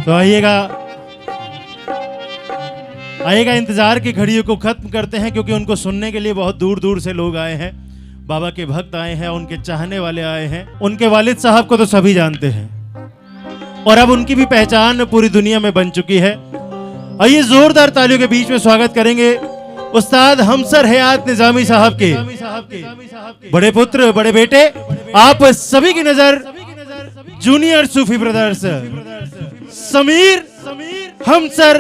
तो आइएगा इंतजार की घड़ियों को खत्म करते हैं, क्योंकि उनको सुनने के लिए बहुत दूर दूर से लोग आए हैं। बाबा के भक्त आए हैं, उनके चाहने वाले आए हैं। उनके वालिद साहब को तो सभी जानते हैं और अब उनकी भी पहचान पूरी दुनिया में बन चुकी है। आइए जोरदार तालियों के बीच में स्वागत करेंगे उस्ताद हमसर हयात निजामी साहब के बड़े पुत्र, बड़े बेटे, आप सभी की नजर जूनियर सूफी ब्रदर्स समीर हमसर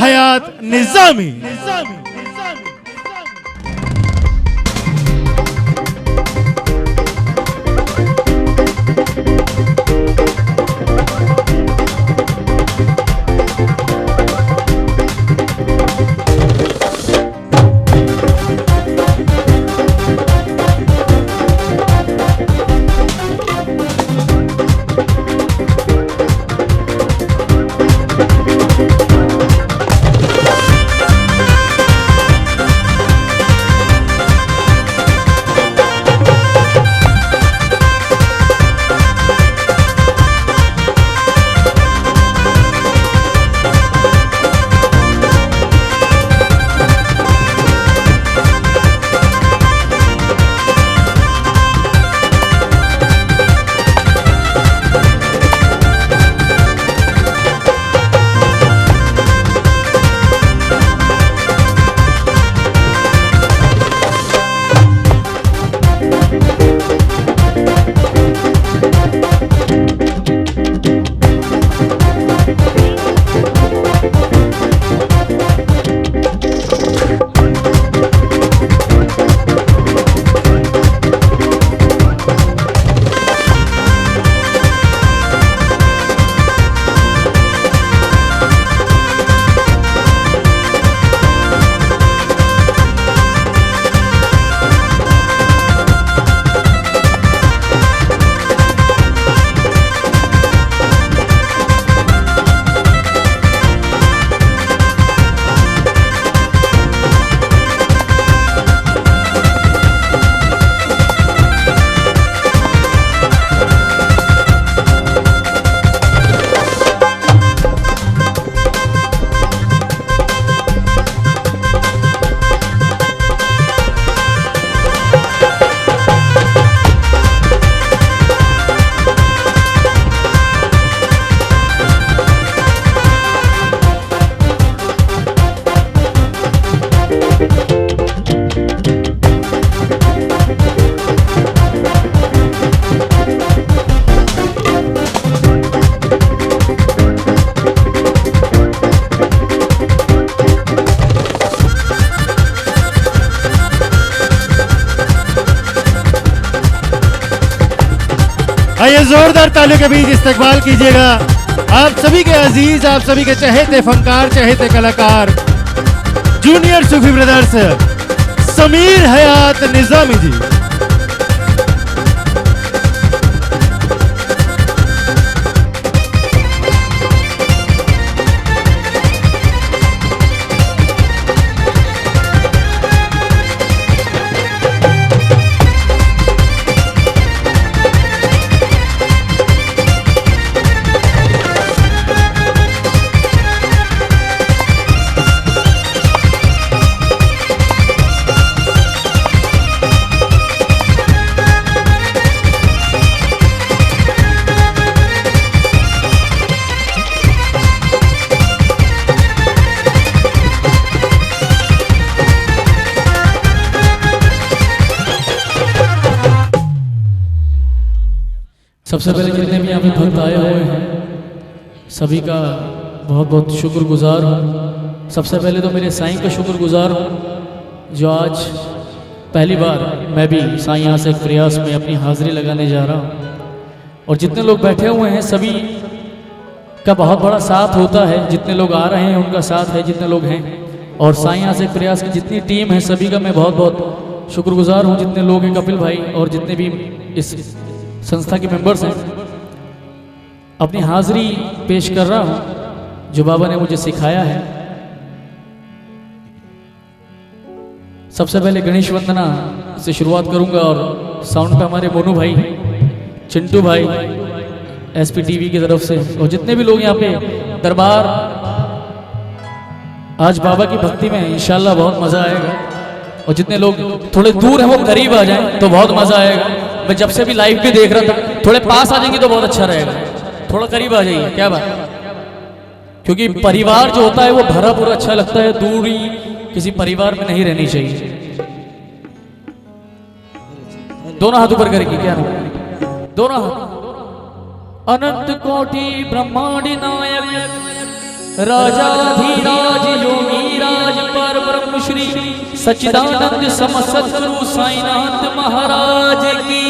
हयात निजामी। आइए जोरदार तालियों के बीच इस्तकबाल कीजिएगा आप सभी के अजीज, आप सभी के चहेते फनकार, चहेते कलाकार, जूनियर सूफी ब्रदर्स समीर हयात निजामी जी। सबसे पहले जितने भी यहाँ पे भक्त आए हुए हैं सभी का बहुत बहुत शुक्रगुजार हूँ। सबसे पहले तो मेरे साईं का शुक्रगुजार हूँ जो आज पहली बार मैं भी साईं यहाँ से एक प्रयास में अपनी हाज़िरी लगाने जा रहा हूँ। और जितने लोग बैठे हुए हैं सभी का बहुत बड़ा साथ होता है, जितने लोग आ रहे हैं उनका साथ है, जितने लोग हैं। और साईं यहाँ से एक प्रयास की जितनी टीम है सभी का मैं बहुत बहुत शुक्रगुजार हूँ। जितने लोग हैं, कपिल भाई और जितने भी इस संस्था के मेंबर्स हैं, अपनी हाज़िरी पेश कर रहा हूँ जो बाबा ने मुझे सिखाया है। सबसे पहले गणेश वंदना से शुरुआत करूंगा और साउंड पे हमारे मोनू भाई, चिंटू भाई, एसपी टीवी की तरफ से और जितने भी लोग यहाँ पे दरबार आज बाबा की भक्ति में इंशाल्लाह बहुत मजा आएगा। और जितने लोग थोड़े दूर हैं वो करीब आ जाएं तो बहुत मजा आएगा। मैं जब से भी लाइव भी देख रहा था, थोड़े पास आ जाएंगे तो बहुत अच्छा रहेगा। थोड़ा करीब आ जाइए, क्या बात, क्योंकि परिवार जो होता है वो भरा पूरा अच्छा लगता है, दूरी किसी परिवार में नहीं रहनी चाहिए। दोनों हाथ ऊपर करेंगे, क्या नाम, दोनों हाथ। अनंत कोटि ब्रह्मांड नायक राजाधिराज योगी राज पर ब्रह्म श्री सच्चिदानंद समसद्गुरु साईनाथ महाराज की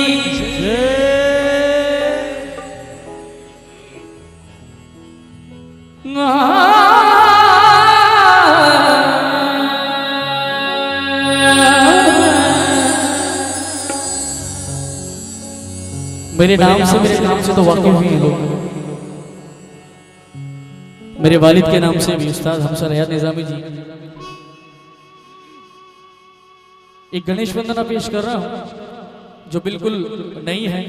मेरे नाम से तो वाकिफ भी हैं लोग। मेरे वालिद के नाम से भी उस्ताद हमसा रयाद निजामी जी। एक गणेश वंदना पेश कर रहा हूं जो बिल्कुल नई है।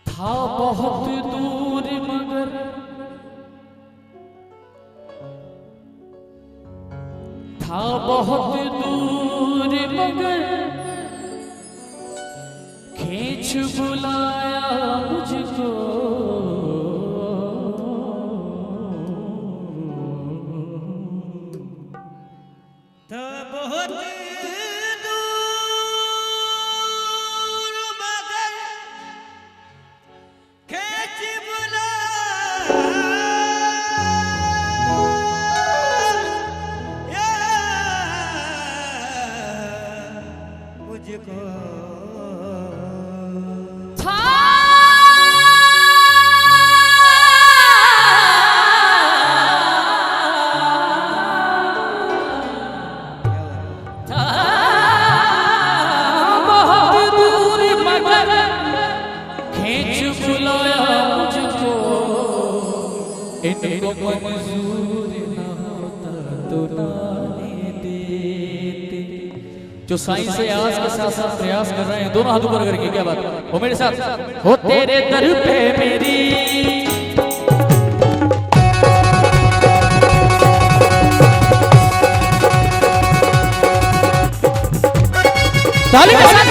था बहुत दूर मगर था बहुत दूर मगर खींच बुलाया मुझको था बहुत जो साईं से आज के साथ साथ प्रयास कर रहे हैं, दोनों हाथ ऊपर करके, क्या बात हो मेरे साथ। हो तेरे दर पे मेरी ताली के साथ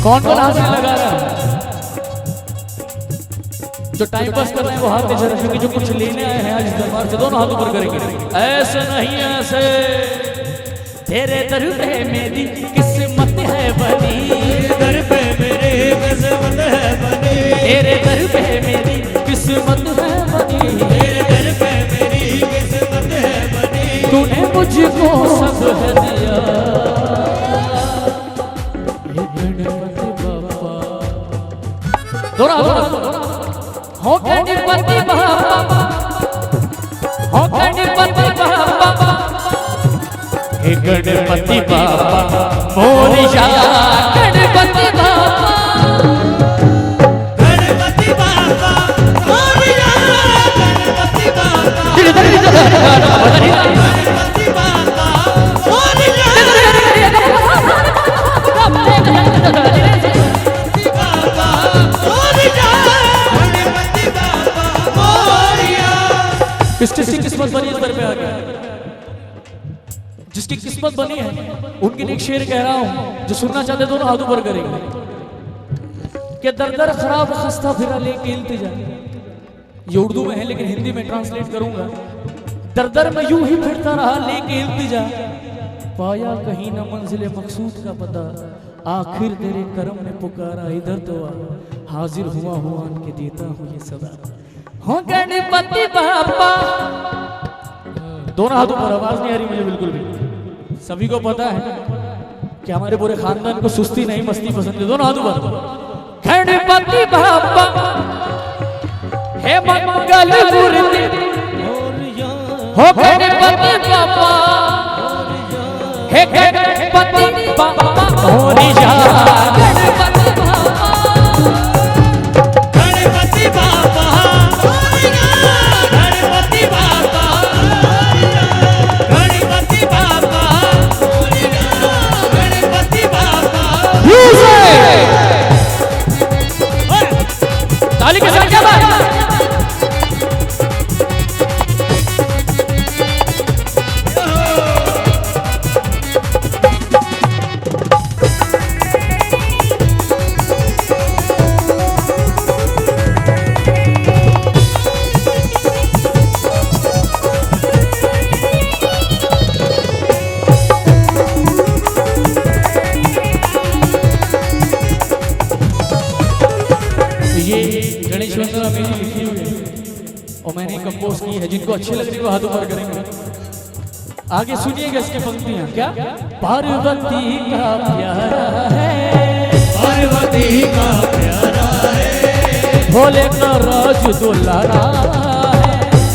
कौन कौन हाथ से लगा रहा है? जो टाइम पास कर रहे हैं वो हाथ नीचे रखेंगे, जो कुछ लेने आए हैं आज दरबार से दोनों हाथ ऊपर करेंगे। ऐसे नहीं ऐसे तेरे दर पे मेरी किस्मत है बनी, दर पे मेरी किस्मत है बनी, तेरे दर पे मेरी किस्मत है बनी, तेरे दर पे मेरी किस्मत है बनी, तूने मुझको सब है दिया। दोनों हो गणपति बाबा, हो गणपति बाबा, हे गणपति बाबा मोरिया, गणपति बाबा, गणपति बाबा मोरिया, गणपति बाबा, गणपति बाबा मोरिया, किसकी किस्मत बनी इस दर पे आ गया। जिसकी किस्मत बनी है उनके लिए एक शेर कह रहा हूं, जो सुनना चाहते दोनों हाथ ऊपर करेंगे। कि दर दर खराब खस्ता फिरा लेके इल्तिजा, ये उर्दू में है लेकिन हिंदी में ट्रांसलेट करूंगा। दर दर में यूं ही फिरता रहा लेके इल्तिजा, पाया कहीं न मंजिल मकसूद का पता, आखिर तेरे करम ने पुकारा इधर तो आ, हाजिर हुआ के देता हूँ ये सदा। हो गणपति बापा। दोनों हाथों पर, आवाज नहीं आ रही मुझे बिल्कुल भी। सभी को पता है कि हमारे पूरे खानदान को सुस्ती नहीं मस्ती पसंद है। दोनों हाथों पर। गणपति बापा हे मंगल मूर्ति, हो गणपति बापा हे गणपति बापा मोरिया। गणपति बापा गणपति बापा गणपति बापा गणपति बापा गणपति बापा। ताली के साथ क्या बात। और मैंने कंपोज की है, जिनको अच्छी लग रही है वो हाथ ऊपर करेंगे। आगे सुनिएगा इसकी पंक्तियां। क्या पार्वती का प्यारा है, पार्वती का प्यारा है, भोले का राज दुलारा है,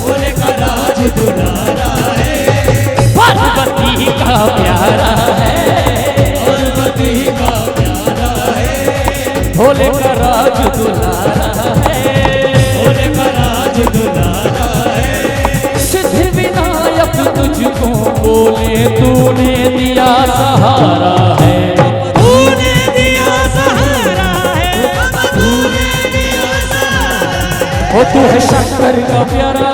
भोले का राज दुलारा है। पार्वती का प्यारा है, पार्वती का प्यारा है, भोले का राज दुलारा है, भोले का राज दुलारा है। सिद्धि विनायक तुझको बोले तूने दिया सहारा है, तूने दिया सहारा है, तूने दिया सहारा है। ओ तू है शंकर का प्यारा,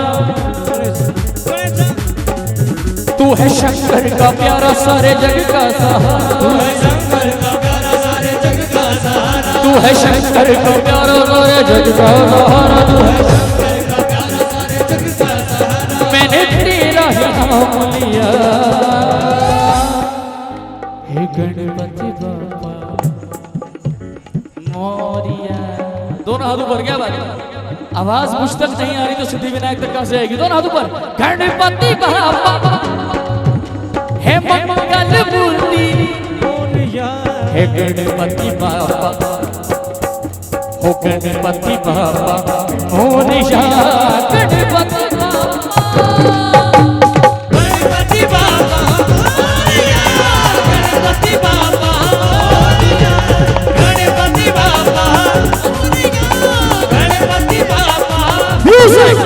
तू है शंकर का प्यारा सारे जग का सहारा, तू है शंकर का प्यारा सारे जग का सहारा, तू है शंकर का प्यारा सारे जग का सहारा, तू है शंकर का प्यारा सारे जग का सहारा। मैंने तेरा ही नाम लिया हे गणपति बापा मोरिया। दोनों हाथों पर क्या बात है? आवाज मुझ तक नहीं आ रही तो सिद्धि विनायक तक कहां से आएगी? दोनों हाथों पर। गणपति बापा हे मंगल मूर्ति, हे गणपति बापा, हो गणपति बापा मोरिया। गणपति गणपति बाबा मोरिया, गणपति बाबा मोरिया, गणपति बाबा मोरिया, गणपति बाबा। म्यूजिक।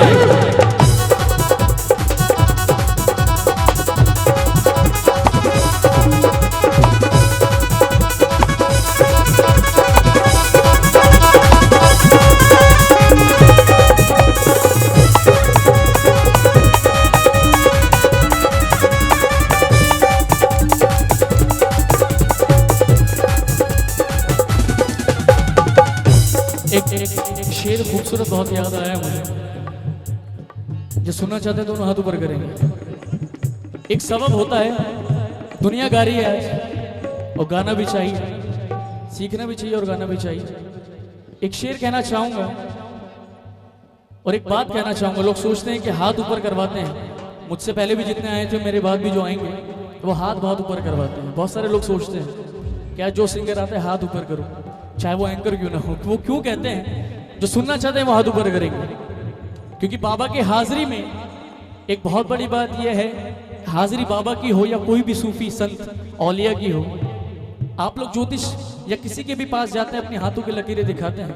एक शेर खूबसूरत बहुत याद आया मुझे, जो सुनना चाहते हैं दोनों हाथ ऊपर करेंगे। एक सबब होता है, दुनिया गा रही है आज और गाना भी चाहिए, सीखना भी चाहिए और गाना भी चाहिए। एक शेर कहना चाहूंगा और एक बात कहना चाहूंगा। लोग सोचते हैं कि हाथ ऊपर करवाते हैं, मुझसे पहले भी जितने आए थे, मेरे बाद भी जो आएंगे वो हाथ बहुत ऊपर करवाते हैं। बहुत सारे लोग सोचते हैं क्या जो सिंगर आता है हाथ ऊपर करो, चाहे वो एंकर क्यों ना हो। वो क्यों कहते हैं? जो सुनना चाहते हैं वो हाथ ऊपर करेंगे, क्योंकि बाबा की हाजिरी में एक बहुत बड़ी बात यह है, हाजिरी बाबा की हो या कोई भी सूफी संत औलिया की हो, आप लोग ज्योतिष या किसी के भी पास जाते हैं, अपने हाथों की लकीरें दिखाते हैं।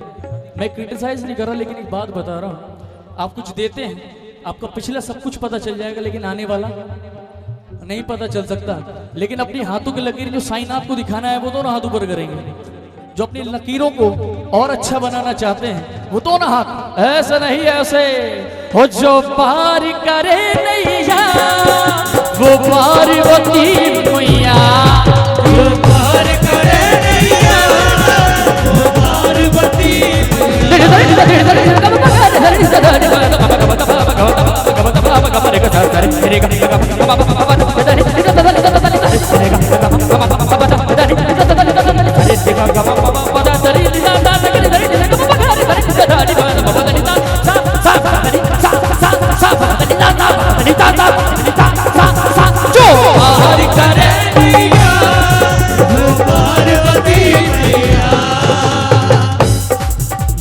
मैं क्रिटिसाइज नहीं कर रहा, लेकिन एक बात बता रहा हूँ। आप कुछ देते हैं, आपका पिछला सब कुछ पता चल जाएगा, लेकिन आने वाला नहीं पता चल सकता। लेकिन अपनी हाथों की लकीरें, जो साइन आपको दिखाना है, वो दोनों हाथ ऊपर करेंगे। जो अपनी लकीरों को और अच्छा बनाना चाहते हैं, वो दोनों हाथ ऐसे नहीं ऐसे हो। जो पार करे नैया वो पार्वती मैया, जो पार करे नैया वो पार्वती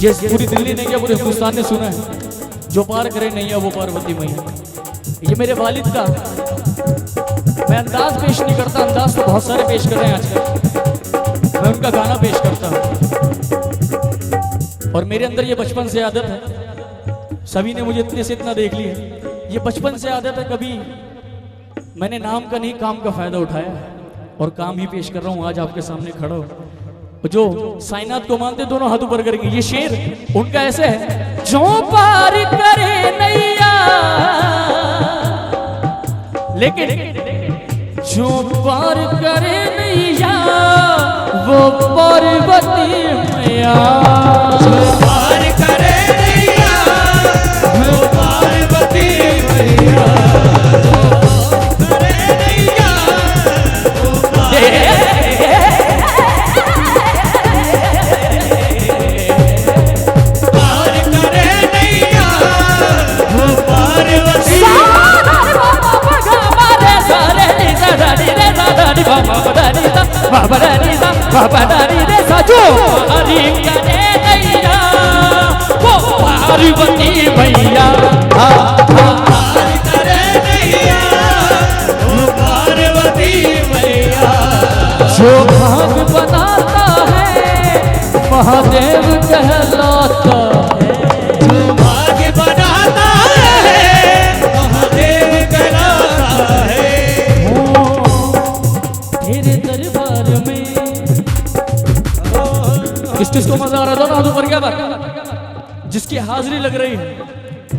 ये पूरी दिल्ली ने क्या पूरे हिंदुस्तान ने सुना है, जो पार करे नैया वो पार्वती मैया। ये मेरे वालिद का मैं अंदाज पेश नहीं करता, अंदाज तो बहुत सारे पेश कर रहे हैं आजकल, मैं उनका गाना पेश करता हूँ। और मेरे अंदर ये बचपन से आदत है, सभी ने मुझे इतने से इतना देख लिया, ये बचपन से आदत है, कभी मैंने नाम का नहीं काम का फायदा उठाया और काम ही पेश कर रहा हूँ आज आपके सामने खड़ा हो। जो साईनाथ को मानते दोनों हाथ ऊपर करेंगे। ये शेर उनका ऐसे है, जो पार करे नैया, लेकिन जो पार करे नैया वो पार्वती मैया, जो पार करे नैया वो पार्वती मैया, करे नैया वो पार करे नैया वो पार्वती। बाबा दानी रे साजो हरी करे नैया वो पार्वती मैया, पार करे नैया वो पार्वती मैया। जो भाग बनाता है महादेव कहलाता है, जो भाग बनाता है महादेव कहलाता है। तेरे दरबार में किस को मजा आ रहा था ना, ऊपर क्या बात, जिसकी हाजिरी लग रही है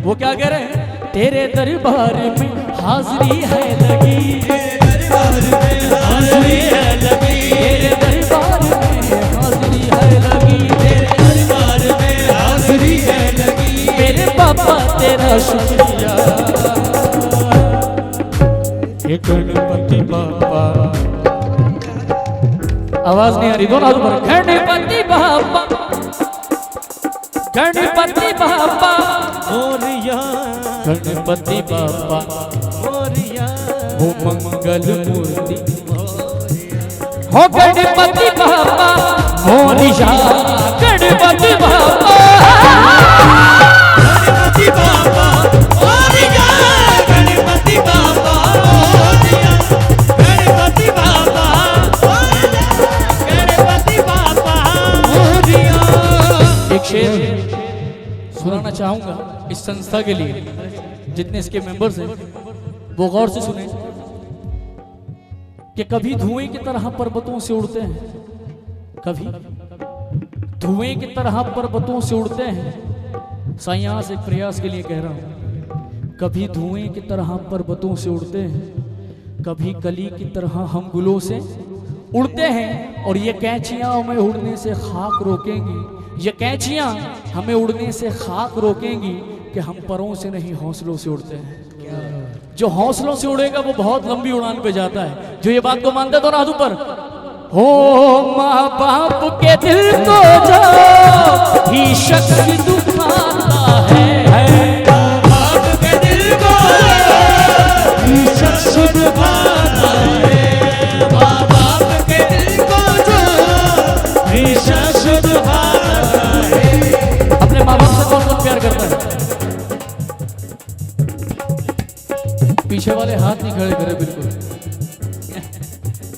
वो क्या कह रहे हैं, तेरे दरबार में हाजिरी है लगी, तेरे दरबार में हाजिरी है लगी, तेरे दरबार में हाजिरी है लगी, तेरे दरबार में हाजिरी है लगी। मेरे पापा तेरा शुक्रिया, हे गणपति बाबा। आवाज नहीं आ रही, दोनों हाथ ऊपर। गणपति बाबा, गणपति बाबा मोरिया, गणपति बाबा मोरिया, हो मंगल मूर्ति, हो गणपति बाबा मोरिया, गणपति बाबा, गणपति बाबा मोरिया, गणपति बाबा मोरिया, गणपति बाबा मोरिया, गणपति बाबा मोरिया। एक शेर सुनाना चाहूंगा इस संस्था के लिए, जितने इसके मेंबर्स हैं वो गौर से सुने कि कभी धुएं की तरह पर्वतों से उड़ते हैं, कभी धुएं की तरह पर्वतों से उड़ते हैं। साईं से एक प्रयास के लिए कह रहा हूं, कभी धुएं की तरह पर्वतों से उड़ते हैं, कभी कली की तरह हम गुलों से उड़ते हैं, और ये कैंचियां हमें उड़ने से खाक रोकेंगी, ये कैंचियां हमें उड़ने से खाक रोकेंगी कि हम परों से नहीं हौसलों से उड़ते हैं। जो हौसलों से उड़ेगा वो बहुत लंबी उड़ान पे जाता है। जो ये बात को मानता तो हाथ ऊपर। हो माँ बाप के दिल को जो भी शख्स दुखाता है, बाप के दिल को भी शख्स दुखाता है, बाप के दिल को जो भी शख्स दुखाता है। अपने माँ बाप से कौन कौन प्यार करता है? पीछे वाले हाथ नहीं खड़े करे बिल्कुल।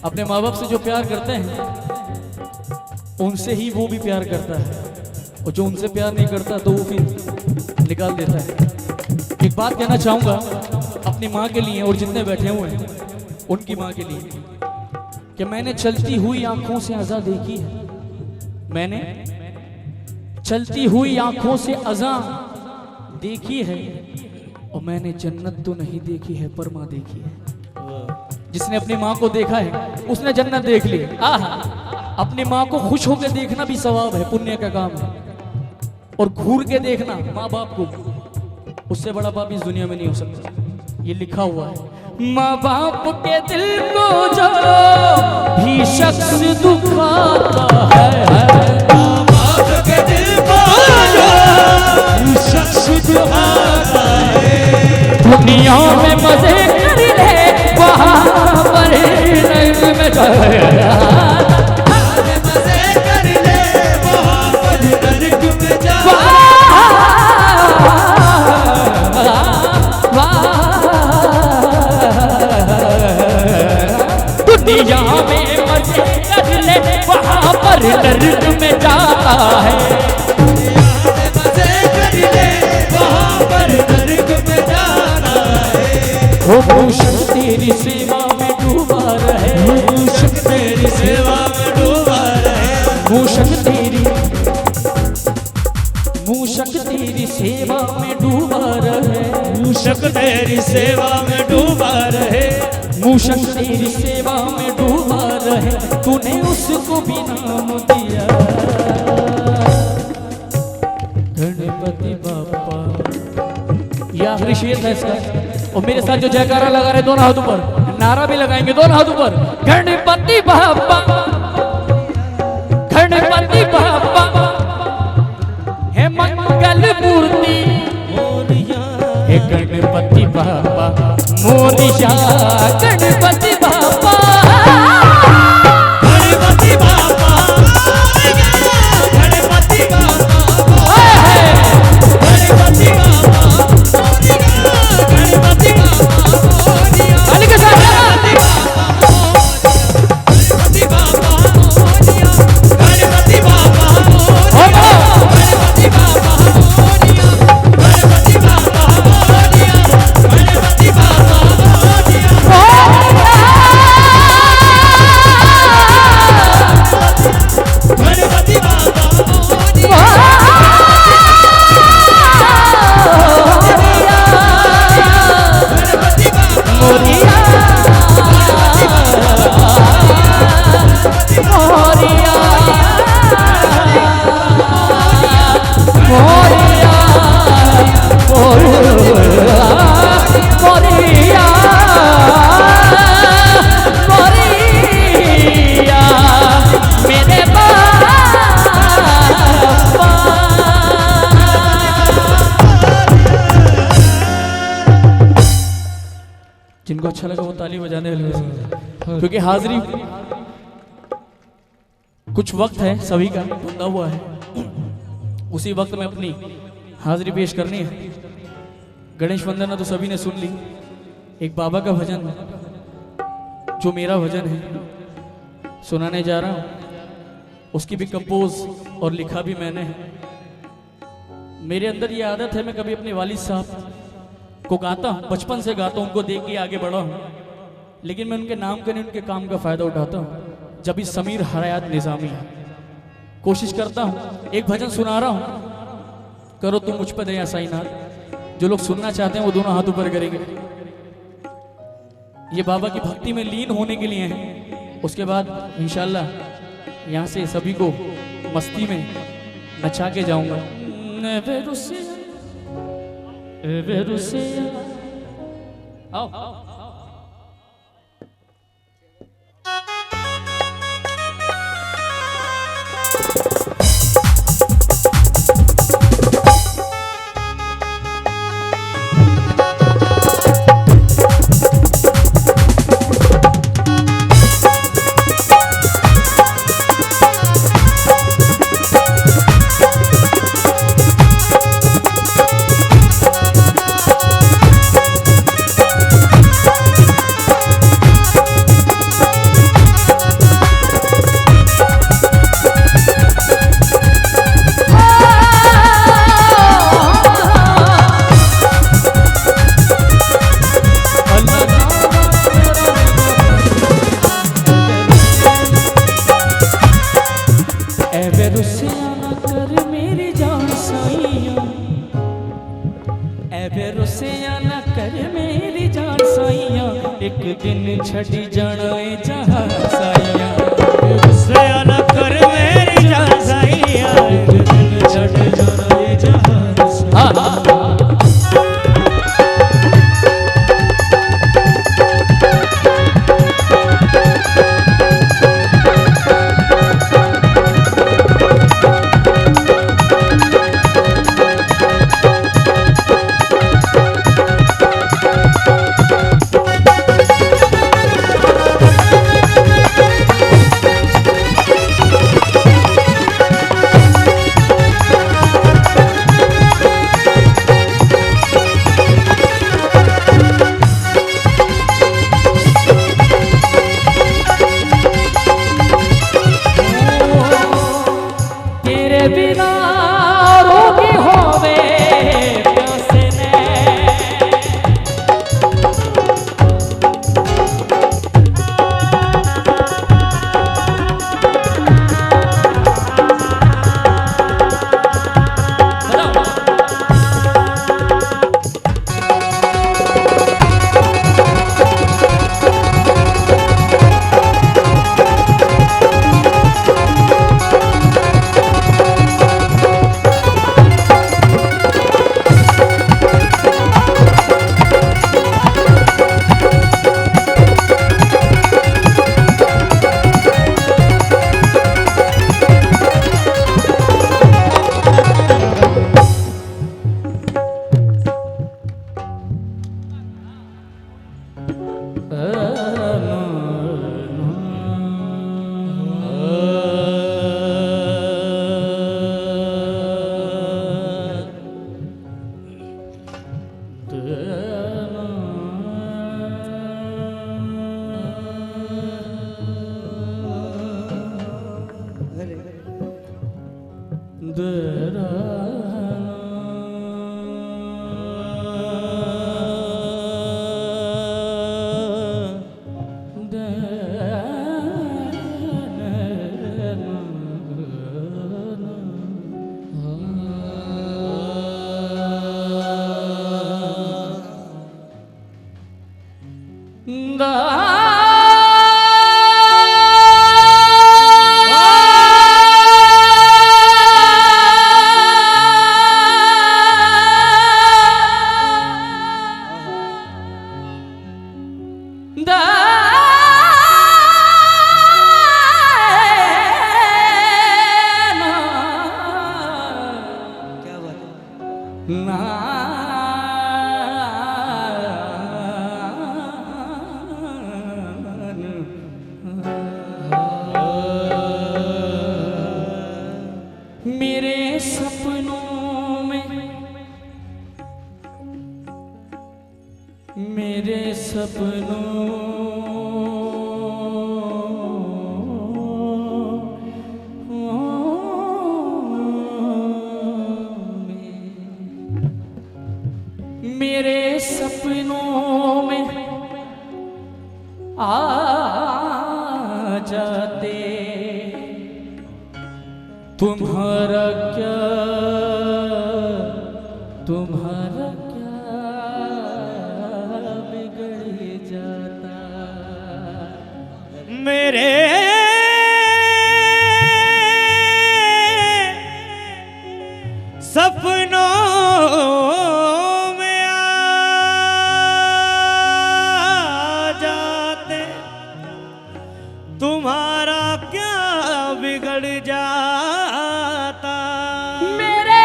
अपने माँ बाप से जो प्यार करते हैं उनसे ही वो भी प्यार करता है, और जो उनसे प्यार नहीं करता तो वो फिर निकाल देता है। एक बात कहना चाहूंगा अपनी माँ के लिए और जितने बैठे हुए हैं उनकी माँ के लिए, कि मैंने चलती हुई आंखों से अज़ा देखी है, मैंने चलती हुई आंखों से अज़ा देखी है, और मैंने जन्नत तो नहीं देखी है पर माँ देखी है। जिसने अपनी माँ को देखा है उसने जन्नत देख ली। अपनी माँ को खुश होकर देखना भी सवाब है, पुण्य का काम है, और घूर के देखना माँ बाप को, उससे बड़ा बाप इस दुनिया में नहीं हो सकता। ये लिखा हुआ है, माँ बाप के दिल को जो भी शख्स दुखाता है, बाप के दिल को जो भी शख्स दुखाता है, दुनिया में मजे कर ले वहाँ पर नर्क में जाए, मजे कर ले वहाँ पर नर्क में जाए, मूषक तेरी सेवा में डूबा रहे, मूषक तेरी सेवा में डूबा रहे, मूषक तेरी सेवा में डूबा रहे, तूने उसको भी नाम दिया गणपति बाप्पा। ये आखिरी शेर है इसका। और मेरे साथ जो जयकारा लगा रहे दोनों हाथों पर, नारा भी लगाएंगे दोनों हाथों पर, गणपति बाप्पा, गणपति बाप्पा है मंगल मूर्ति मोरिया, हे गणपति बाप्पा मोरिया, गणपति बाप्पा, गणपति बाबा, गणपति बाबा, गणपति बाबा, गणपति बाबा, ताली के साथ गणपति बाबा, गणपति बाबा, गणपति बाबा, गणपति बाबा, गणपति गणपति बाबा, गणपति बाबा, मोरिया मोरिया मोरिया मोरिया मोरिया मेरे बाबा। जिनको अच्छा लगा वो ताली बजाने वाले, क्योंकि हाजिरी कुछ वक्त है सभी का बंधा हुआ है, उसी वक्त में अपनी हाजिरी पेश करनी है। गणेश वंदना तो सभी ने सुन ली। एक बाबा का भजन जो मेरा भजन है सुनाने जा रहा हूँ, उसकी भी कंपोज और लिखा भी मैंने है। मेरे अंदर ये आदत है, मैं कभी अपने वालिद साहब को गाता हूँ, बचपन से गाता हूँ, उनको देख के आगे बढ़ा हूँ, लेकिन मैं उनके नाम का नहीं उनके काम का फायदा उठाता हूँ। जब भी समीर हयात निजामी है, कोशिश करता हूँ, एक भजन सुना रहा हूँ, करो तुम मुझ पर दया साईनाथ। जो लोग सुनना चाहते हैं वो दोनों हाथ ऊपर करेंगे। ये बाबा की भक्ति में लीन होने के लिए है। उसके बाद इंशाल्लाह यहाँ से सभी को मस्ती में नचा के जाऊंगा। आओ एक दिन छड़ी जड़े जहाँ साइया सयाना कर मेरी जान साइया, एक दिन छड़ी जड़े जहाँ साइया। मेरे सपनों मेरे सपनों में आ जाते तुम्हारा क्या बिगड़ जाता मेरे सपनों में आ जाते तुम्हारा क्या बिगड़ जाता मेरे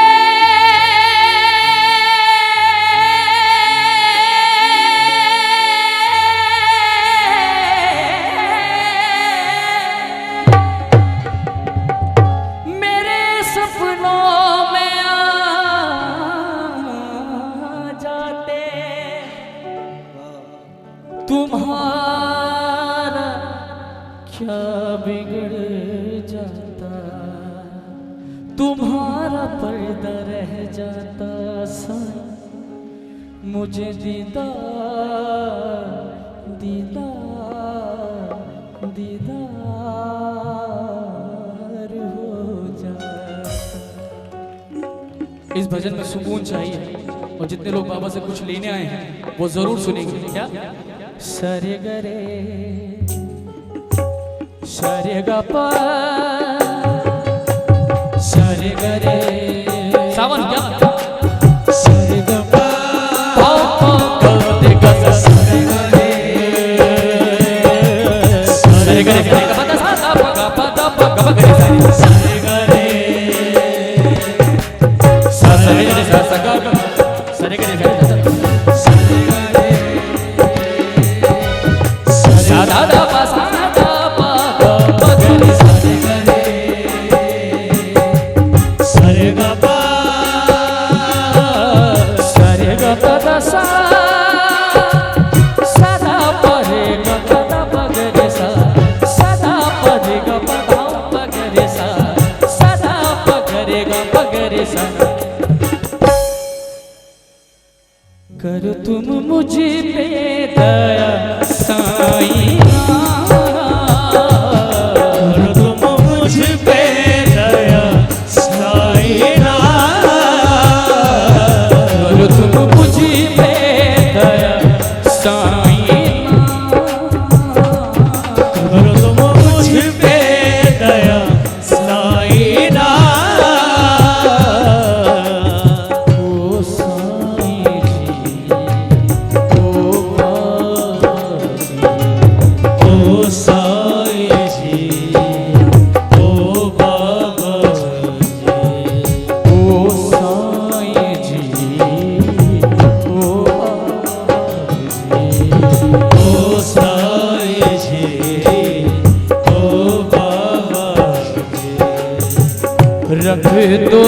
सपनों में आ जाते तुम्हारा क्या बिगड़ जाता तुम्हारा पर्दा रह जाता साईं मुझे दीदार हो जाता। इस भजन में सुकून चाहिए और जितने लोग बाबा से कुछ लेने आए हैं वो जरूर सुनेंगे। क्या सरे गरे सरे गा पा सरे गरे सावन क्या सरे गा पा सरे गरे सरे गरे पता सा गा पा दा पा गा गरे सरे गरे सरे गरे सा सा गा सरे गरे सरे गरे सा दा दा पा सा दा पा गा गरे सरे गरे सरे गा पा सरे गा पा दा सा सा दा पा रे गा पा दा पा गरे सा दा पा रे गा पा दा पा गरे सा दा पा गरे गा पा गरे सा करो तुम मुझे पे दया साईं करो तुम मुझ पे दया साईं करो तुम मुझे पे दया साईं करो तुम मुझ पे दया साईं ओ साईं जी ओ बाबा ओ साईं जी ओ साईं जी ओ बाबा रख दो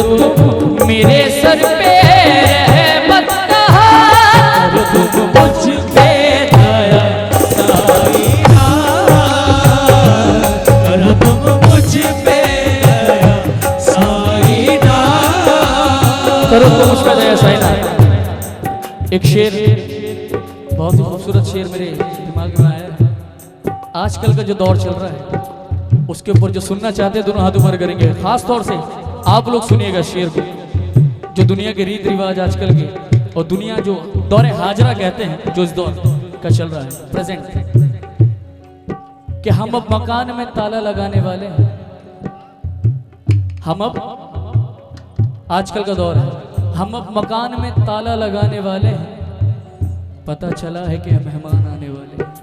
तुम मेरे सर पे रहमत का हाथ तुम मुझ पे दया साईं करो तुम मुझ पे दया साईं करो तो मुझ पे दया साइना। एक शेर, बहुत ही खूबसूरत शेर मेरे दिमाग में आया। आजकल का जो दौर चल रहा है उसके ऊपर जो सुनना चाहते हैं दोनों हाथ ऊपर करेंगे। खास तौर से आप लोग सुनिएगा शेर को, जो दुनिया के रीत रिवाज आजकल के और दुनिया जो दौरे हाजरा कहते हैं, जो इस दौर का चल रहा है प्रेजेंट, कि हम अब मकान में ताला लगाने वाले हैं। हम अब, आजकल का दौर है, हम अब मकान में ताला लगाने वाले हैं, पता चला है कि मेहमान आने वाले हैं।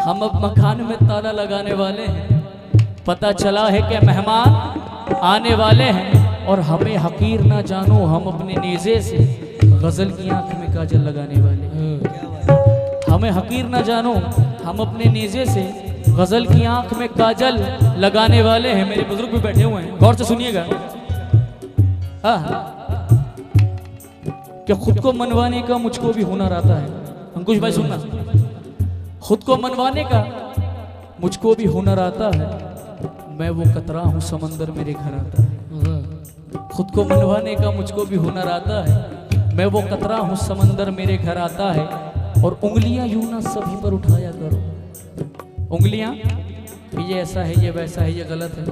हम अब मकान में ताला लगाने वाले हैं, पता चला है कि मेहमान आने वाले हैं। और हमें हकीर ना जानो, हम अपने नेज़े से गजल की आंख में काजल लगाने वाले हैं। हमें हकीर ना जानो, हम अपने नेज़े से गजल की आंख में काजल लगाने वाले हैं। मेरे बुजुर्ग भी बैठे हुए हैं, गौर से सुनिएगा। क्या खुद को मनवाने का मुझको भी हुनर आता है? अंकुश भाई सुनना, खुद को मनवाने का मुझको भी हुनर आता है। मैं वो कतरा हूँ समंदर मेरे घर आता है। खुद को मनवाने का मुझको भी हुनर आता है। मैं वो कतरा हूँ समंदर मेरे घर आता है। और उंगलियां यूं ना सभी पर उठाया करो। उंगलियां, ये ऐसा है, ये वैसा है, ये गलत है,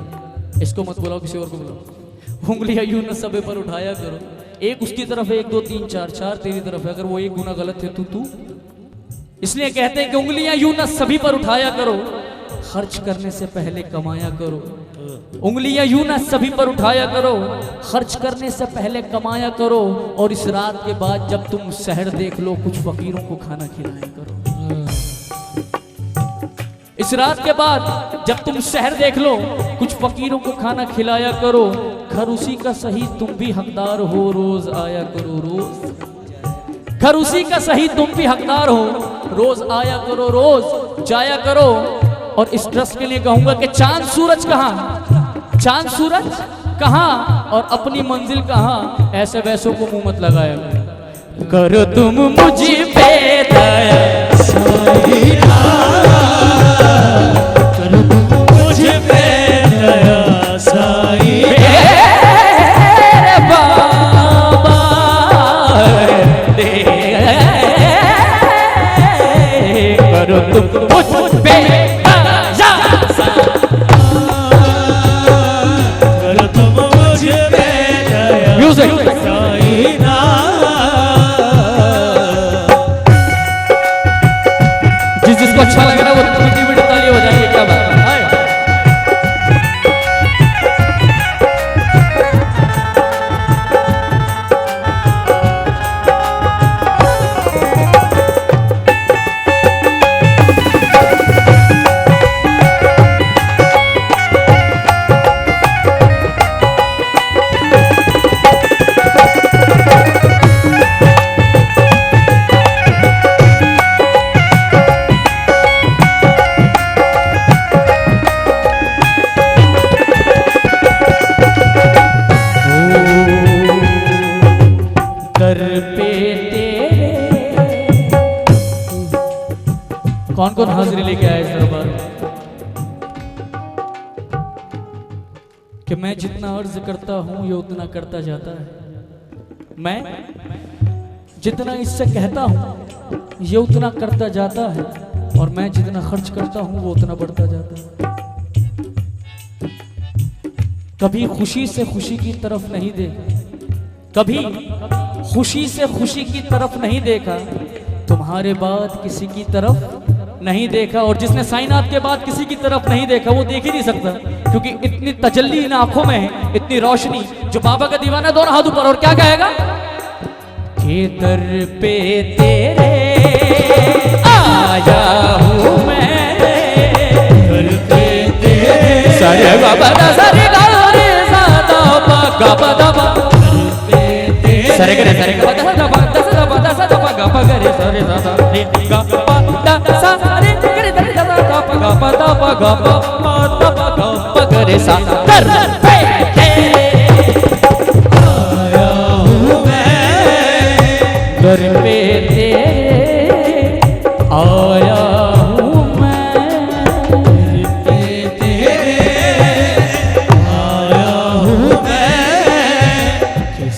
इसको मत बुलाओ, किसी और को बुलाओ। उंगलियां यूं ना सभी पर उठाया करो। एक उसकी तरफ है, 1 2 3 4, 4 तेरी तरफ है। अगर वो एक गुना गलत है तू इसलिए कहते हैं कि उंगलियां यूं ना सभी पर उठाया करो, खर्च करने से पहले कमाया करो। उंगलियां यूं ना सभी पर उठाया करो, खर्च करने से पहले कमाया करो। और इस रात के बाद जब तुम शहर देख लो, कुछ फकीरों को खाना खिलाया करो। इस रात के बाद जब तुम शहर देख लो, कुछ फकीरों को खाना खिलाया करो। घर उसी का सही तुम भी हकदार हो, रोज आया करो रोज। घर उसी का सही तुम भी हकदार हो, रोज आया करो रोज जाया करो। और इस ट्रस्ट के लिए कहूंगा कि चांद सूरज कहाँ, चांद सूरज कहाँ और अपनी मंजिल कहाँ, ऐसे वैसों को मुंह मत लगाया करो। तुम मुझे पे दया साईना, करो तुम मुझे पे दया साईना। मेरे बाबा करो तुम मुझ पे जिसको अच्छा लग रहा है वो मीठी मीठी ताली हो जाएगी। क्या बात है? कौन कौन हाजिरी लेके आया इस दरबार कि मैं जितना अर्ज करता हूं ये उतना करता जाता है। मैं जितना इससे कहता हूं ये उतना करता जाता है। और मैं जितना खर्च करता हूं वो उतना बढ़ता जाता है। कभी खुशी से खुशी की तरफ नहीं देखा, कभी खुशी से खुशी की तरफ नहीं देखा, तुम्हारे बाद किसी की तरफ नहीं देखा। और जिसने साइनात के बाद किसी की तरफ नहीं देखा वो देख ही नहीं सकता, क्योंकि इतनी तजल्ली इन आंखों में है, इतनी रोशनी। जो बाबा का दीवाना दोनों हाथ ऊपर, और क्या कहेगा कि दर पे तेरे आया हूँ मैं, दर पे तेरे सारे बाबा दा सारे गारे सादा बागा बादा बा, सारे करे सारे गा बादा सादा बादा सादा बादा सादा बागा बागरे सारे सादा रे गा बादा सारे करे दर सादा बागा बादा बागा बादा बागा बागरे सादा दर पे आया हूँ मैं, दर पे तेरे आया हूँ मैं, दर पे तेरे आया हूँ मैं, कि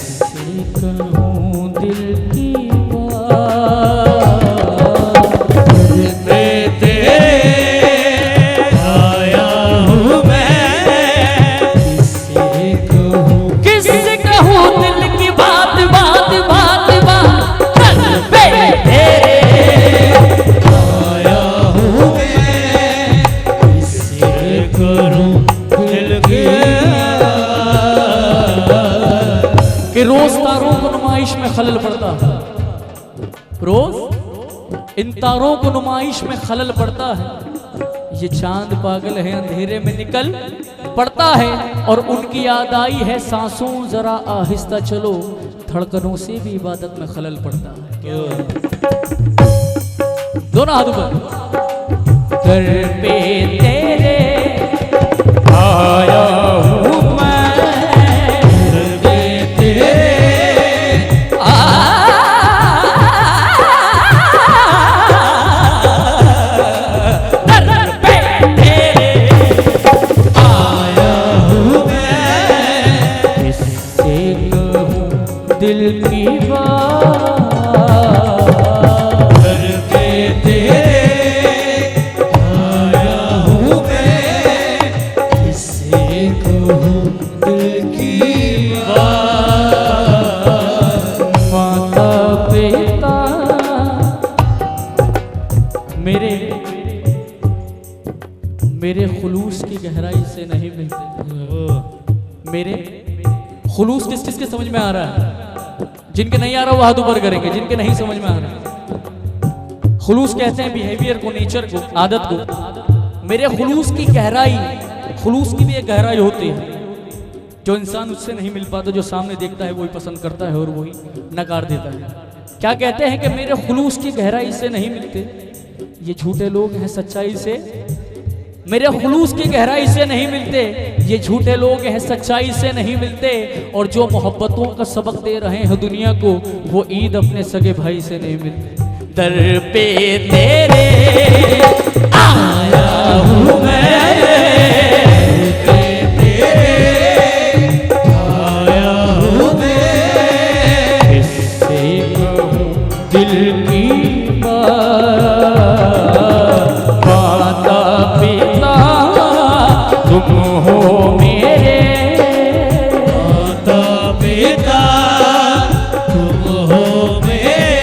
कि रोज तारों को नुमाइश में खलल पड़ता है, रोज इन तारों को नुमाइश में खलल पड़ता है। ये चांद पागल है अंधेरे में निकल पड़ता है, और उनकी याद आई है सांसों जरा आहिस्ता चलो, धड़कनों से भी इबादत में खलल पड़ता है। दोनों हाथों पर दर पे तेरे आया हूँ मैं, दर पे तेरे दिल की बात करके तेरे आया हूँ मैं, किससे कहूँ दिल की बात। माता पिता मेरे खुलूस की गहराई से नहीं मिलते। मेरे खुलूस किस किस के समझ में आ रहा है? जिनके नहीं आ रहा वो हाथ ऊपर करेंगे, जिनके नहीं समझ में आ रहा। खुलूस कहते हैं बिहेवियर को, नेचर को, आदत को। मेरे खुलूस की गहराई, खुलूस की भी एक गहराई होती है जो इंसान उससे नहीं मिल पाता, जो सामने देखता है वही पसंद करता है और वही नकार देता है। क्या कहते हैं कि मेरे खुलूस की गहराई से नहीं मिलते, ये झूठे लोग हैं सच्चाई से। मेरे खुलूस की गहराई से नहीं मिलते, ये झूठे लोग हैं सच्चाई से नहीं मिलते। और जो मोहब्बतों का सबक दे रहे हैं दुनिया को, वो ईद अपने सगे भाई से नहीं मिलते। दर पे तेरे आया हूँ मैं, दर पे तेरे आया हूँ मैं, किससे कहूँ दिल की बात। माता पिता तुम हो मेरे, माता पिता तुम हो मेरे,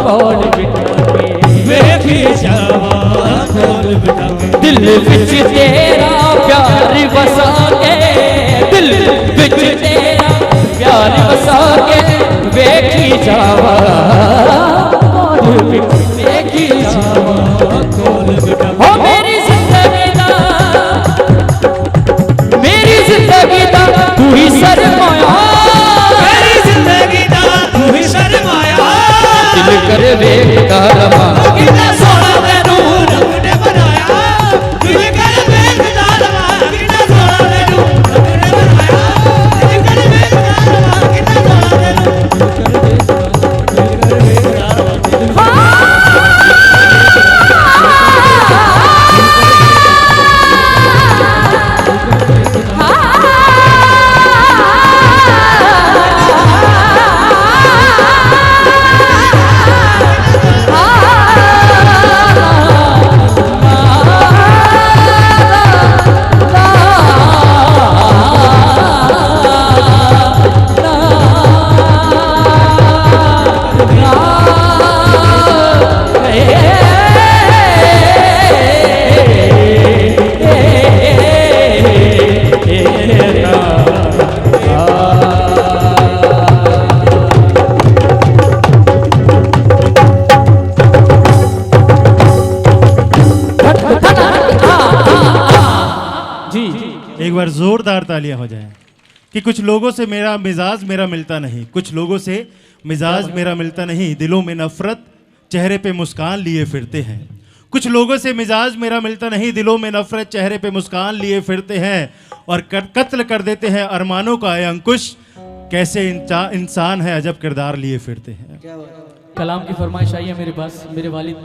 खोल बिठा के वेखी जावा खोल बिठा के दिल विच तेरा प्यार बसा के दिल विच तेरा प्यार बसा के वेखी जावा खोल बिठा वेखी जावा खोल बिठा हो मेरी जिंदगी दा तू ही सरमाया मेरी जिंदगी दा तू ही शर्माया दिल कर वेखदा रवा कितना सोना तेनू रब ने बनाया दिल कर वेखदा रवा कितना सोना तेनू रब ने बनाया दिल कर वेखदा रवा कितना सोना तेनू दिल कर वेखदा रवा एक बार जोरदार तालियां हो जाएं कि कुछ लोगों से मेरा मिजाज मेरा मिलता नहीं, कुछ लोगों से मिजाज मेरा मिलता नहीं, दिलों में नफरत चेहरे पे मुस्कान लिए फिरते हैं। कुछ लोगों से मिजाज मेरा मिलता नहीं, दिलों में नफरत चेहरे पे मुस्कान लिए फिरते हैं और कत्ल कर देते हैं अरमानों का ये अंकुश। कैसे इंसान है अजब किरदार लिए फिरते हैं। कलाम की फरमाइश आई है मेरे पास। मेरे वालिद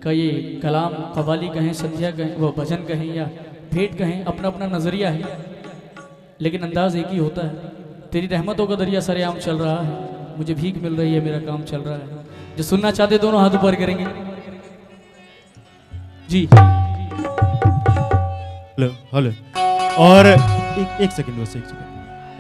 का ये कलाम कव्वाली कहें, संध्या कहें, वो भजन कहें या भेंट कहें, अपना अपना नज़रिया है, लेकिन अंदाज एक ही होता है। तेरी रहमतों का दरिया सरेआम चल रहा है, मुझे भीख मिल रही है, मेरा काम चल रहा है। जो सुनना चाहते दोनों हाथ ऊपर करेंगे जी। Hello hello. और एक सेकंड, बस एक सेकंड।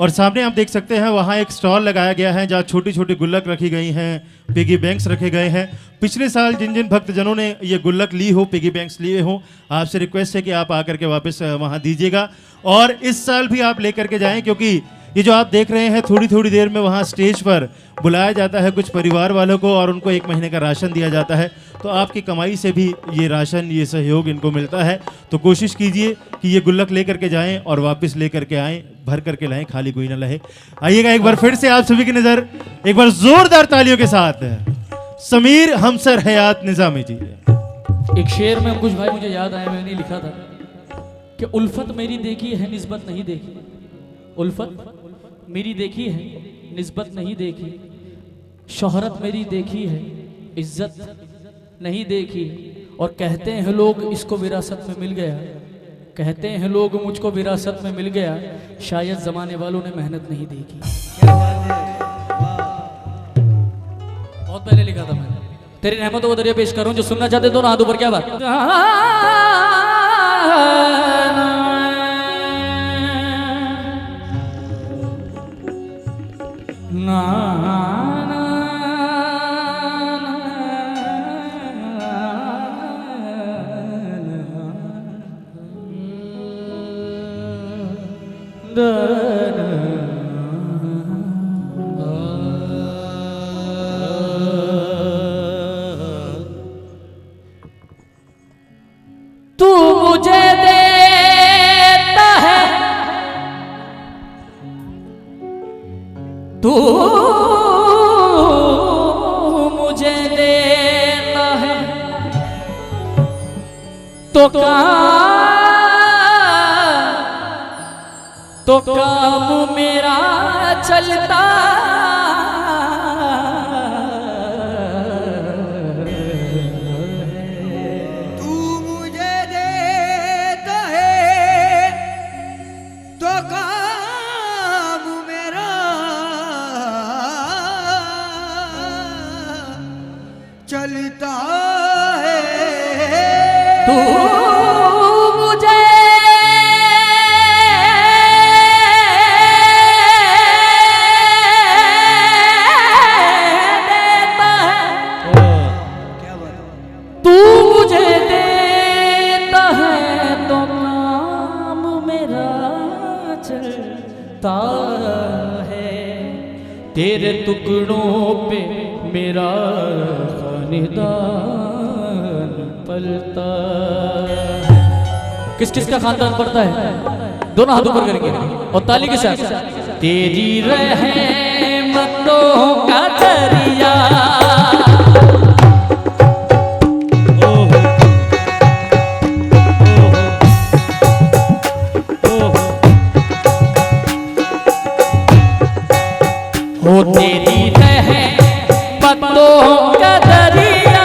और सामने आप देख सकते हैं वहाँ एक स्टॉल लगाया गया है जहाँ छोटी छोटी गुल्लक रखी गई हैं, पिगी बैंक्स रखे गए हैं। पिछले साल जिन जिन भक्तजनों ने ये गुल्लक ली हो, पिगी बैंक्स लिए हो, आपसे रिक्वेस्ट है कि आप आकर के वापस वहाँ दीजिएगा। और इस साल भी आप लेकर के जाएं, क्योंकि ये जो आप देख रहे हैं थोड़ी थोड़ी देर में वहाँ स्टेज पर बुलाया जाता है कुछ परिवार वालों को और उनको 1 महीने का राशन दिया जाता है। तो आपकी कमाई से भी ये राशन, ये सहयोग इनको मिलता है। तो कोशिश कीजिए कि ये गुल्लक लेकर के जाएं और वापस लेकर के आएँ, भर करके लाएं, खाली कोई ना रहे। आइएगा एक बार फिर से आप सभी की नज़र एक बार जोरदार तालियों के साथ समीर हमसर हयात निजामी जी। एक शेर में कुछ भाई मुझे याद आया, मैंने लिखा था कि उल्फत मेरी देखी है निस्बत नहीं देखी, उल्फत मेरी देखी है निस्बत नहीं देखी, शोहरत मेरी देखी है इज्जत नहीं देखी, और कहते हैं लोग इसको विरासत में मिल गया, कहते हैं लोग मुझको विरासत में मिल गया, शायद जमाने वालों ने मेहनत नहीं देखी। बहुत पहले लिखा था मैंने। तेरी रहमतों को दरिया पेश करूं, जो सुनना चाहते दोनों हाथ ऊपर। क्या बात तू मुझे देता है, तू मुझे देता है, तो काम मेरा चलता चलता है। तू मुझे देता है, तेरे टुकड़ों पे मेरा खानदान पलता। किस किस का खानदान पड़ता है? दोनों हाथ ऊपर करके और ताली के साथ। तेरी रहमतों का दरिया हो, तेरी रहमतों का दरिया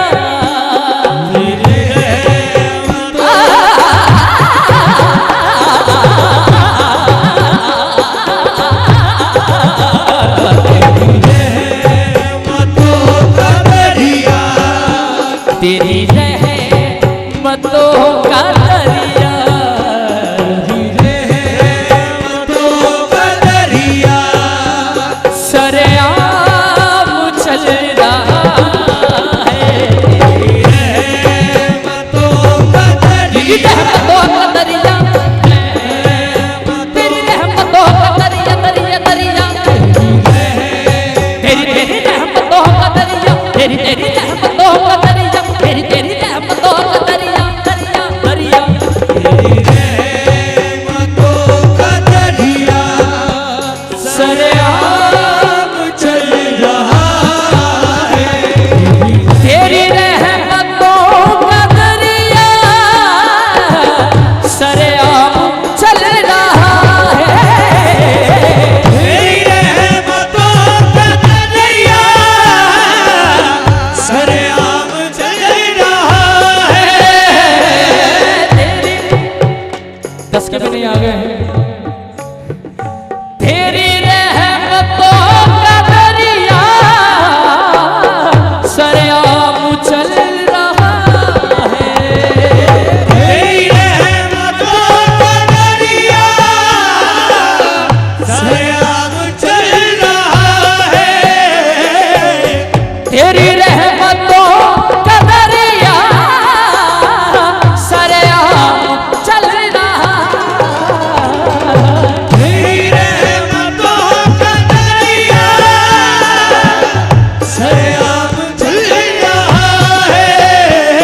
तेरी रहमतों का दरिया सरेआम चल रहा है। तेरी रहमतों का दरिया तेरी रहमतों का दरिया दरिया दरिया तेरी तेरी रहमतों का दरिया तेरी तेरी रहमतों का दरिया तेरी तेरी रहमतों का दरिया दरिया दरिया तेरी रहमतों का दरिया सरेआम चल रहा है। तेरी रहमतों का दरिया सरेआम चल रहा है। तेरी रहमतों का दरिया सरेआम चल रहा है। तेरी 10 के भी नहीं आ गए हैं। तेरी रहमतों का दरिया सरेआम चल रहा है। तेरी रहमतों का दरिया सरेआम चल रहा है। तेरी रहमतों का दरिया सरेआम चल रहा है। तेरी रहमतों का दरिया सरेआम चल रहा है।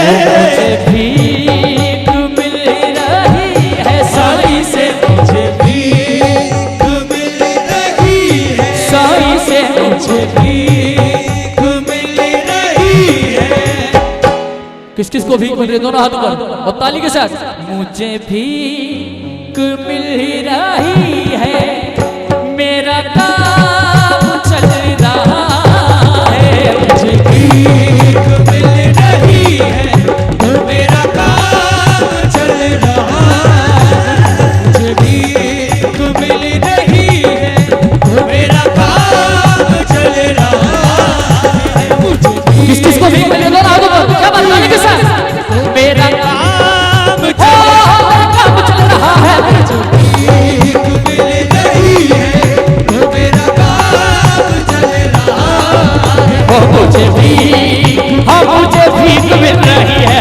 मुझे भीख मिल रही है साई से मुझे भीख मिल रही है साई से मुझे भीख मिल रही है। किस किस को भीख मिल रही है? दोनों हाथ ऊपर और ताली के साथ। मुझे भीख मिल रही है मेरा काम चल रहा है। मुझे भीख मिल रही है मेरा काम चल रहा है। मुझे भीख मिल रही है मेरा काम चल रहा है। मुझे किस किस को भीख मिल रही है? क्या बात ताली के साथ। मेरा काम चल रहा है। मुझे भीख मिल रही है मेरा काम चल रहा है। मुझे भीख मिल रही है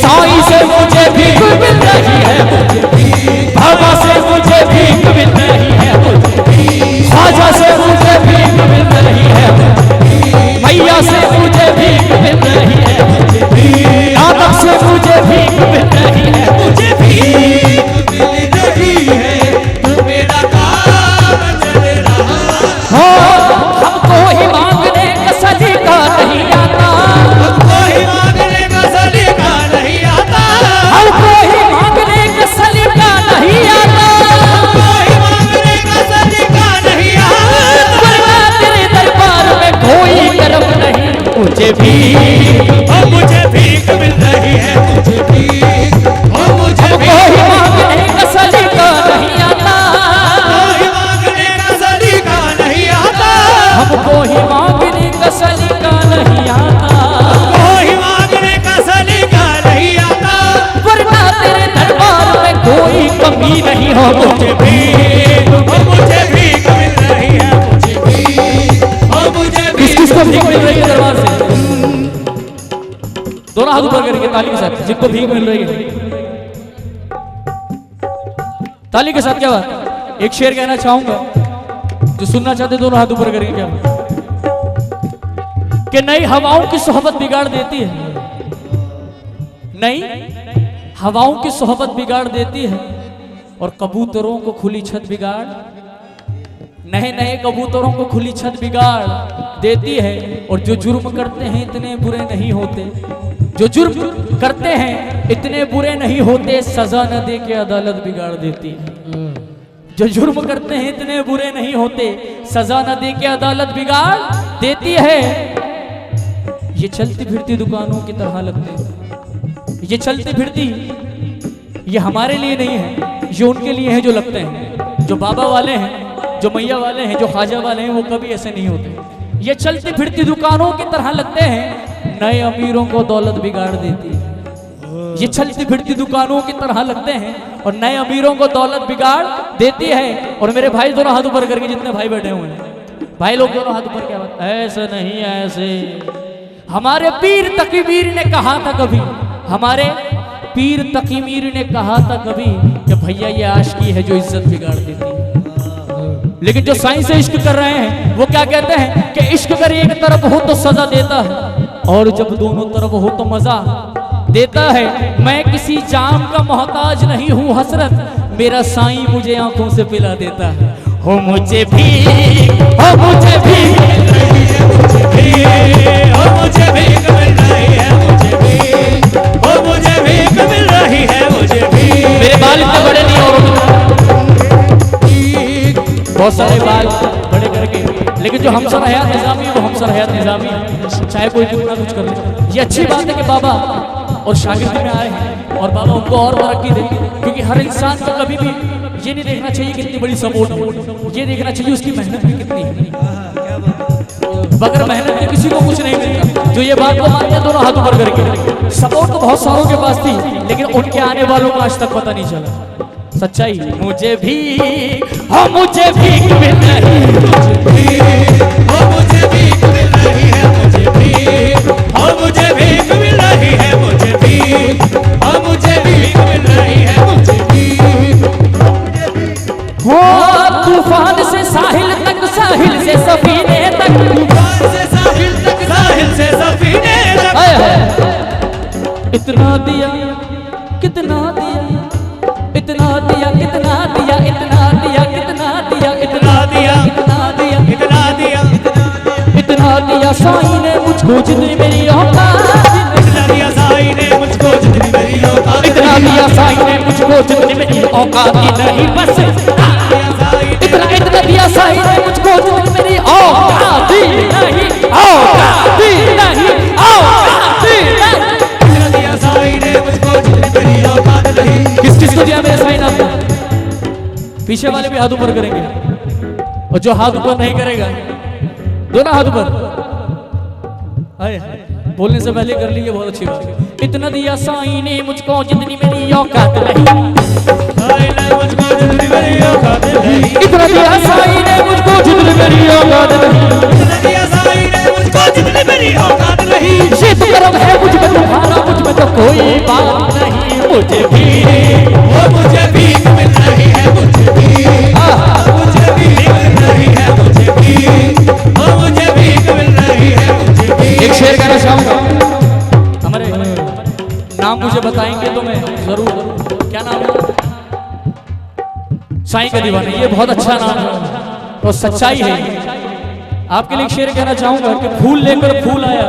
साई से मुझे भीख मिल रही है। बाबा से मुझे भीख मिल रही है। ख्वाजा से मुझे भीख मिल रही है। भैया से मुझे भीख मिल रही है। यादव से मुझे भीख मिल रही है। मुझे भीख मिल रही है मेरा काम चल रहा है। हमको ही मांगने का सलीका नहीं आता। हमको ही मांगने का सलीका नहीं आता। हमको ही मांगने का सलीका नहीं आता। हमको ही मांगने का सलीका नहीं आता। वरना तेरे दरबार में कोई करम नहीं। मुझे भीख मिल रही है। मुझे भीख मुझे कोई मांगने का सलीका नहीं आता। कोई मांगने का सलीका नहीं आता। हमको ही मांगने का सलीका नहीं आता। कोई मांगने का सलीका नहीं आता। वरना तेरे दरबार में कोई कमी नहीं हो। मुझे भीख मिल रही है। मुझे भीख किस किस को भीख मिल रही है दरबार से? दोनों हाथ ऊपर करके ताली के साथ जिनको भीख मिल रही है ताली के साथ। क्या बात? एक शेर कहना चाहूंगा। जो सुनना चाहते दोनों हाथ ऊपर करके क्या कि नई हवाओं की सोहबत बिगाड़ देती है, नई हवाओं की सोहबत बिगाड़ देती है और कबूतरों को खुली छत बिगाड़, नए नए कबूतरों को खुली छत बिगाड़ देती है। और जो जुर्म करते हैं इतने बुरे नहीं होते, जो जुर्म करते हैं इतने बुरे नहीं होते, सजा न दे के अदालत बिगाड़ देती है। जो जुर्म करते हैं इतने बुरे नहीं होते, सजा न दे के अदालत बिगाड़ देती है। ये चलती फिरती दुकानों की तरह लगते हैं, ये चलती फिरती ये हमारे लिए नहीं है, ये उनके लिए है जो लगते हैं। जो बाबा वाले हैं, जो मैया वाले हैं, जो ख्वाजा वाले हैं, वो कभी ऐसे नहीं होते। ये चलती फिरती दुकानों की तरह लगते हैं, नए अमीरों को दौलत बिगाड़ देती है। ये चलती फिरती दुकानों की तरह लगते हैं और नए अमीरों को दौलत बिगाड़ देती है। और मेरे भाई दोनों हाथ ऊपर करके, जितने भाई बैठे हुए हैं भाई लोग दोनों हाथ ऊपर, क्या बात, ऐसे नहीं ऐसे। हमारे पीर तकीमीर ने कहा था कभी, हमारे पीर तकीमीर ने कहा था कभी कि भैया ये आशिकी है जो इज्जत बिगाड़ देती है। लेकिन जो साइंस से इश्क कर रहे हैं वो क्या कहते हैं कि इश्क अगर एक तरफ हो तो सजा देता है और जब दोनों तरफ हो तो मजा देता है। मैं किसी जाम का मोहताज नहीं हूँ हसरत, मेरा साईं मुझे आंखों से पिला देता है। हो मुझे भी, हो मुझे भी, हो मुझे भी मिल रही है, मुझे भी, हो मुझे भी मिल रही है, मुझे भी। मेरे बाल इतने बड़े नहीं और बहुत सारे बाल बड़े करके, लेकिन जो हमसर हयात निजामी वो हमसर हयात निजामी है, चाहे कोई कितना कुछ कर ले। ये अच्छी बात है कि बाबा और शागिर्दी में आए हैं और बाबा उनको और तरक्की दे, क्योंकि हर इंसान को कभी भी ये नहीं देखना चाहिए कितनी बड़ी सपोर्ट, ये देखना चाहिए उसकी मेहनत भी कितनी है। बगैर मेहनत के किसी को कुछ नहीं मिलता। जो ये बात को मानते हैं दोनों हाथ ऊपर करके, सपोर्ट तो बहुत सारों के पास थी लेकिन उनके आने वालों को आज तक पता नहीं चला सच्चाई। मुझे भी, हाँ मुझे भी मिल रही है, मुझे भी, हाँ मुझे भी मिल रही है, मुझे भी, हाँ मुझे भी मिल रही है, मुझे भी, हाँ मुझे भी मिल रही है, मुझे भी। हो तूफान से साहिल तक, साहिल से सफीने तक, तूफान से साहिल तक, साहिल से सफीने तक। इतना दिया, कितना दिया, इतना दिया, कितना दिया, इतना दिया, कितना दिया, इतना दिया, इतना दिया, इतना दिया, इतना दिया साईं ने मुझको जितनी मेरी औकात, इतना दिया साईं ने मुझको जितनी मेरी औकात, इतना दिया साईं ने मुझको जितनी मेरी औकात नहीं बस, इतना इतना दिया साईं ने मुझको जितनी मेरी औकात नहीं, औकात नहीं, औकात नहीं, इतना दिया साईं ने मुझको जितनी मेरी औकात नहीं। किस किस को दिया मेरे साईं आपको? पीछे वाले भी हाथ ऊपर करेंगे और जो हाथ ऊपर नहीं करेगा दोनों हाथ ऊपर। बोलने से पहले कर लीजिए, बहुत अच्छी बात। इतना दिया साईं ने मुझको जितनी मेरी औकात नहीं, मुझको जितनी मेरी औकात नहीं, इतना दिया साईं ने मुझको जितनी मेरी औकात नहीं, इतना दिया साईं ने मुझको जितनी मेरी औकात नहीं। ये तो करम है मुझ में तुम्हारा, मुझ में तो कोई बात नहीं। मुझे भी, वो मुझे भी मिल रही है, मुझे भी, मुझे भी मिल रही है, मुझे भी, वो मुझे भी मिल रही है, मुझे भी। एक शेर कहना चाहूंगा, हमारे नाम मुझे बताएंगे तो मैं जरूर। क्या नाम है? साईं का दीवाना। ये बहुत अच्छा नाम है और सच्चाई है। आपके लिए एक शेर कहना चाहूंगा कि फूल लेकर फूल आया,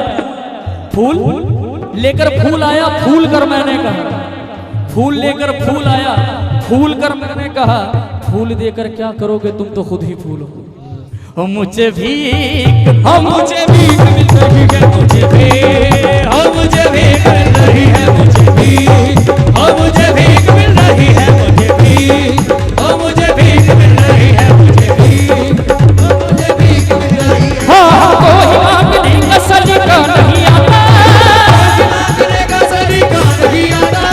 फूल लेकर फूल आया, फूल कर मैंने कहा, फूल लेकर फूल आया, फूल कर मैंने कहा, फूल देकर क्या करोगे तुम तो खुद ही फूल हो। मुझे भी, मुझे भी मिल रही है, मुझे भी, मुझे भी मिल रही है, मुझे भी, मुझे भी मिल रही है, मुझे भी, मुझे भी मिल रही है, मुझे भी, मुझे भी मिल रही है। हाँ कोई मांगने का सलीका नहीं आता, मांगने का सलीका नहीं आता,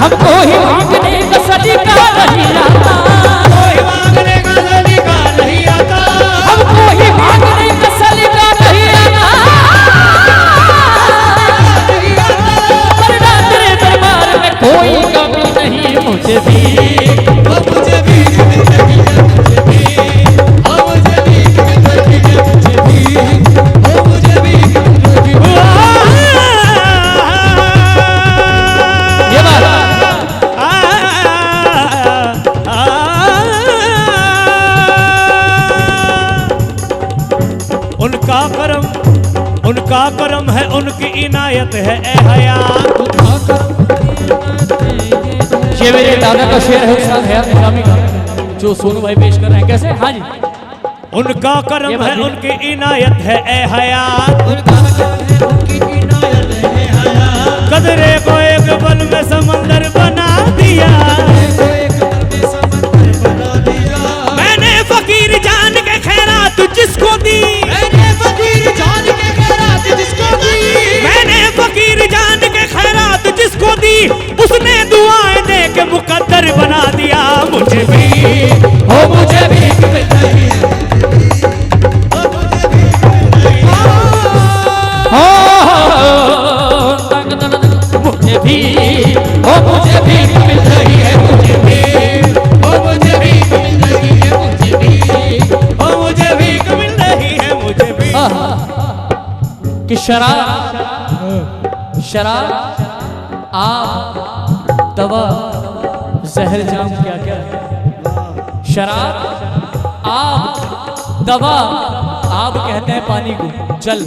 हमको ही मांगने का सलीका नहीं आता, कोई मांगने का सलीका नहीं आता, हमको ही मांगने का सलीका नहीं आता। वरना तेरे दरबार में कोई कमी नहीं। मुझे भी, मुझे भी मिल रही है, मुझे भी, मुझे भी उनकी इनायत है ए हयात। ये मेरे दादा का शेर है उस्ताद हयात निजामी का, जो सोनू भाई पेश कर रहे हैं। कैसे? हाँ जी। उनका करम है उनकी इनायत है ए हयात। कदरे को एक पल में समंदर बना दिया। मैंने फकीर जान के खैरात जिसको दी, मैंने फकीर जान के खैरात जिसको दी, उसने दुआएं दे के मुकद्दर बना दिया। मुझे भी हो मुझे भी मुझे भी ओ मुझे भी मिल रही है, मुझे भी ओ मुझे भी मिल रही है, मुझे भी ओ मुझे भी मिल रही है, मुझे भी। कि शराब आब दवा जहर जाम क्या क्या है। शराब आब दवा, आब कहते हैं पानी को, जल।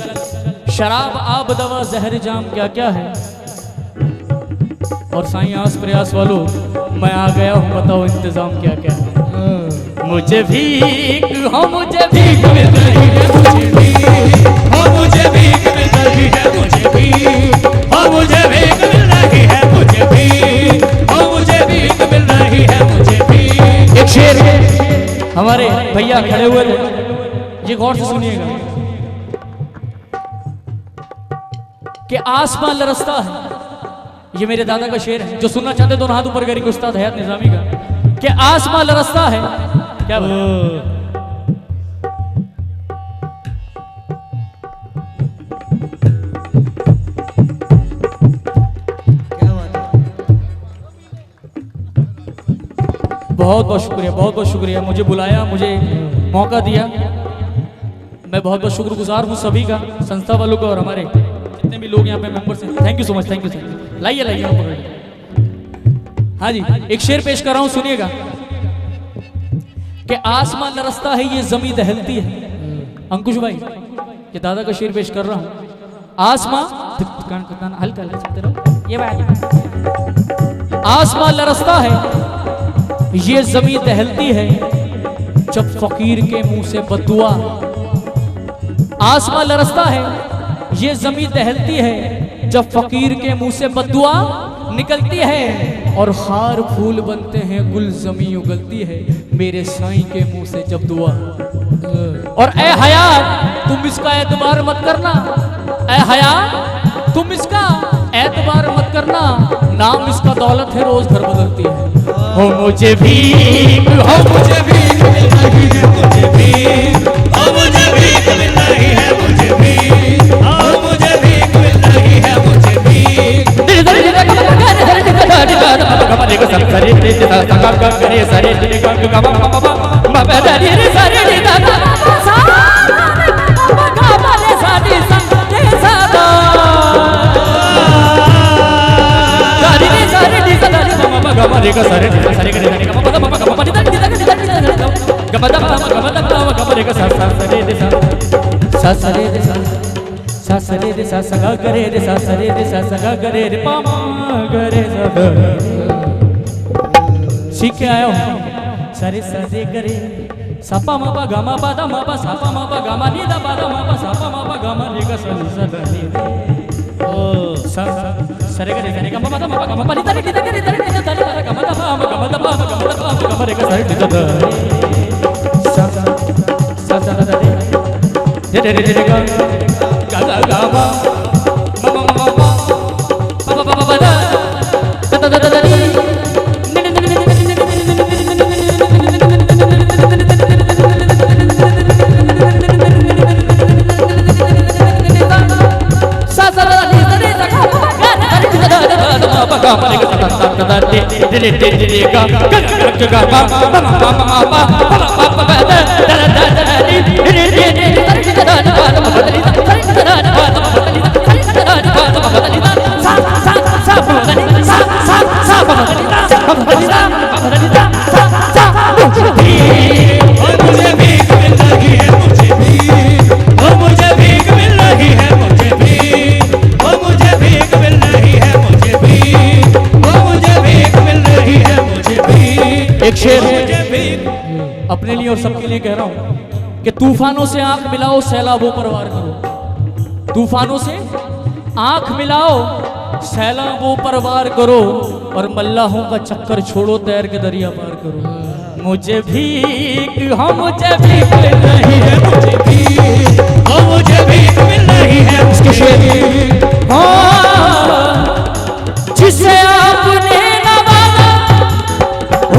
शराब आब दवा जहर जाम क्या क्या है। और साईं आस प्रयास वालों, मैं आ गया हूँ, बताओ इंतजाम क्या क्या है। मुझे भीख हो मुझे भीख मिल रही है, मुझे भीख हो मुझे भीख मिल रही है, मुझे भीख हो मुझे भीख मिल रही है, मुझे भीख हो मुझे भीख मिल रही है, मुझे भीख। एक शेर हमारे भैया खड़े हुए थे, ये गौर से सुनिएगा। कि आसमान लरसता है, ये मेरे दादा का शेर है। जो सुनना चाहते दोनों हाथ ऊपर करेंगे, उस्ताद हयात निजामी का। कि आसमान लरसता है, क्या बोला? बहुत बहुत शुक्रिया, बहुत बहुत शुक्रिया। मुझे बुलाया, मुझे मौका दिया, मैं बहुत बहुत शुक्रगुजार हूँ सभी का, संस्था वालों का और हमारे जितने भी लोग यहाँ पे मेंबर्स हैं। Thank you so much, thank you sir. लाइए लाइए। हाँ जी, एक शेर पेश कर रहा हूँ, सुनिएगा। कि आसमान लरसता है, ये जमीन दहलती है। अंकुश भाई, ये दादा का शेर पेश कर रहा हूँ। आसमान हल्का ये बात, आसमान लरसता है, ये जमीन दहलती है, जब फकीर के मुंह से बदुआ। आसमान लरसता है, ये जमीन दहलती है, जब फकीर के मुंह से बदुआ निकलती है। और हार फूल बनते हैं, गुल जमी उगलती है, मेरे साईं के मुंह से जब दुआ। और ए हयात, तुम इसका एतबार मत करना, ए हयात तुम इसका एतबार मत करना, नाम इसका दौलत है, रोज घर बदलती है। हो मुझे भीख हो मुझे भीख मिल रही है, मुझे भीख हो मुझे भीख मिल रही है, मुझे भीख हो मुझे भीख मिल रही है, मुझे भीख। सीख के आया हूँ। सरे सरे करे सापा मापा गामा पादा मापा सापा मापा गामा नी दा पादा मापा सापा मापा गामा रे का सनी सदा नी ओ सा सरे करे सरे गामा पादा मापा गामा पानी तरे नी तरे नी तरे ताली तारा गामा दा पामा गामा दा पामा गामा दा पामा गामा रे का सरे नी सदा सा सा सा दा दे दे दे गा गा गा गा मा मा मा मा मा मा मा दा दा दा दा दा मुझे भीख मिल रही है, मुझे भीख ये कह रहा हूं कि तूफानों से आंख मिलाओ, सैलाबों पर वार करो। तूफानों से आंख मिलाओ, सैलाबों पर वार करो, और मल्लाहों का चक्कर छोड़ो, तैर के दरिया पार करो। मुझे भीख, हाँ मुझे भीख मिल रही है, मुझे भीख, हाँ मुझे भीख मिल रही है। उसके शेर, हाँ जिसे आपने नवाजा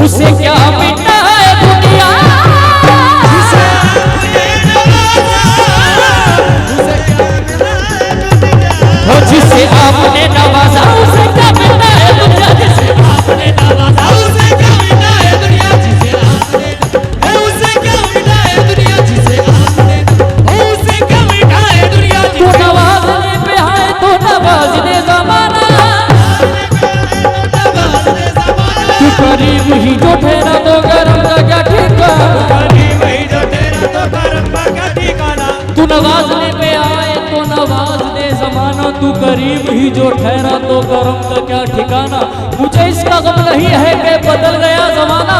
उसे क्या मिटा है दुनिया, जिसे आपने नवाजा उसे क्या मिटा है दुनिया, और जिसे आपने नवाजा उसे क्या मिटा है दुनिया, जिसे आपने नवाजा उसे क्या मिटा है दुनिया, जिसे आपने उसे क्या मिटा है दुनिया, जिसे आपने उसे क्या मिटा है दुनिया। तू नवाजने पे आए तो नवाज दे ज़माना, तू करीब ही जो ठहरा तो गरम का क्या ठिकाना, करीब ही जो ठहरा तो गरम का क्या ठिकाना। तू नवाजने पे आए तो नवाज दे ज़माना, तू करीब ही जो ठहरा तो गरम का क्या ठिकाना। मुझे इसका गम नहीं है कि बदल गया ज़माना,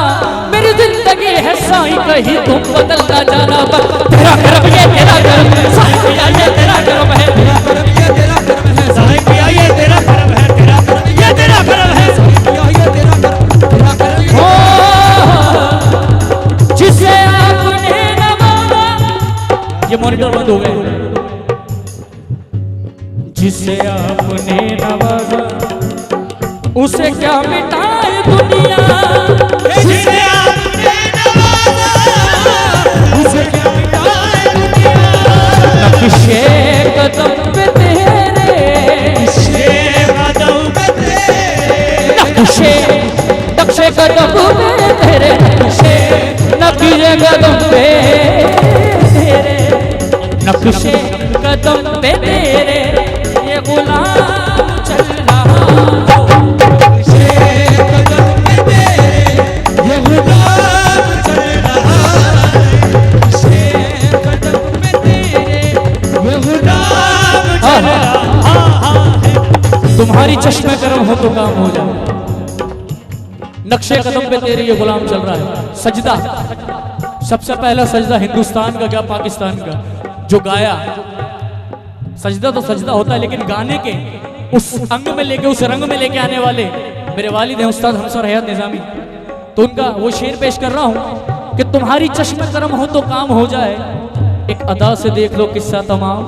मेरी जिंदगी है साईं कहीं तुम बदलता जाना। तेरा करम ये तेरा करम है साईं पिया, ये तेरा करम है, तेरा करम ये तेरा करम है साईं पिया, ये तेरा करम है, तेरा करम ये तेरा करम है साईं पिया, ये तेरा करम, तेरा करम हो। जिसे आपने नवाजा, ये मॉनिटर बंद हो गए। जिसे आपने नवाजा उसे क्या मिटाए दुनिया, जिसे आपने नवाजा उसे क्या मिटाए दुनिया। नक्शे कदम पे तेरे, नक्शे कदम पे तेरे, नक्शे नक्शे कदम पे तेरे, नक्शे नक्शे कदम पे तेरे, नक्शे कदम पे तेरे, ये गुलाम चल रहा, नक्शे कदम पे तेरे, ये गुलाम चल रहा, नक्शे कदम पे तेरे, ये गुलाम चल रहा है। तुम्हारी चश्मे करम हो तो काम हो जाए, नक्शे कदम पे तेरे ये गुलाम चल रहा है। सजदा, सबसे पहला सजदा हिंदुस्तान का क्या पाकिस्तान का, जो गाया। सजदा तो सजदा होता है, लेकिन गाने के उस अंग में लेके, उस रंग में लेके आने वाले मेरे वालिद हैं उस्ताद हमसर हयात निजामी, तो उनका वो शेर पेश कर रहा हूं कि तुम्हारी चश्मे करम हो तो काम हो जाए, एक अदा से देख लो किस्सा तमाम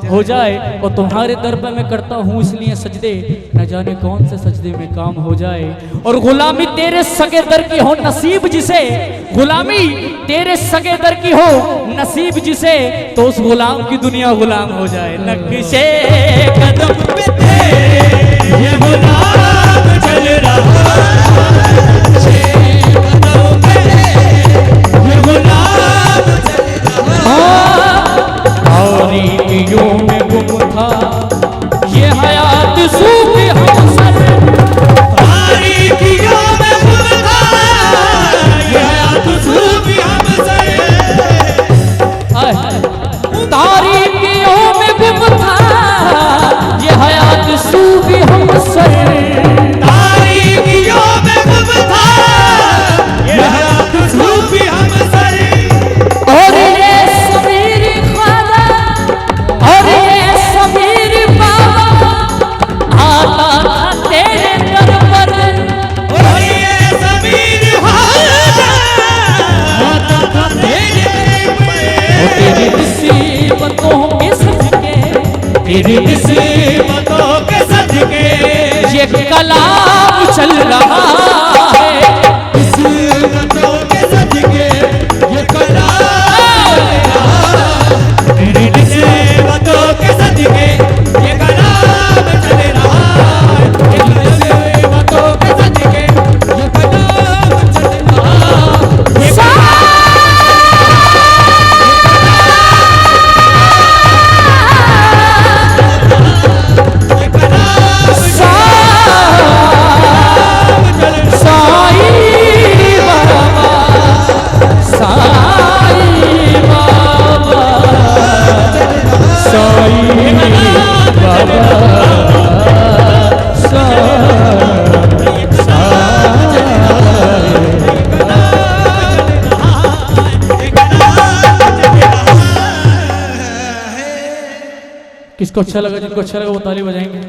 हो जाए। और तुम्हारे दर पे मैं करता हूँ इसलिए सजदे, न जाने कौन से सजदे में काम हो जाए। और गुलामी तेरे सगे दर की हो नसीब जिसे, गुलामी तेरे सगे दर की हो नसीब जिसे, तो उस गुलाम की दुनिया गुलाम हो जाए। नक्शे कदम पे तेरे ये गुलाम चल रहा, नक्शे कदम पे ये गुलाम चल रहा। तारीकियों में गुम था ये हयात सूफी हमसर, तारीकियों में गुम था ये हयात सूफी हमसर, तारीकियों में गुम था ये हयात सूफी हमसर, तारीकियों में गुम था ये हयात सूफी हमसर। और ये समीर ख्वाजा, और ये समीर बाबा आता था तेरे दर पर, और ये समीर ख्वाजा आता था तेरे पर। तेरी मुसीबतों के सदके, तेरी मुसीबतों के सदके ये कलाम चल रहा है, मुसीबतों के सदके ये कलाम चल रहा है, तेरी मुसीबतों के सदके ये कलाम चल रहा है, तेरी मुसीबतों के सदके ये कलाम चल रहा है। ये कलाम जिसको अच्छा लगा वो ताली बजाएंगे।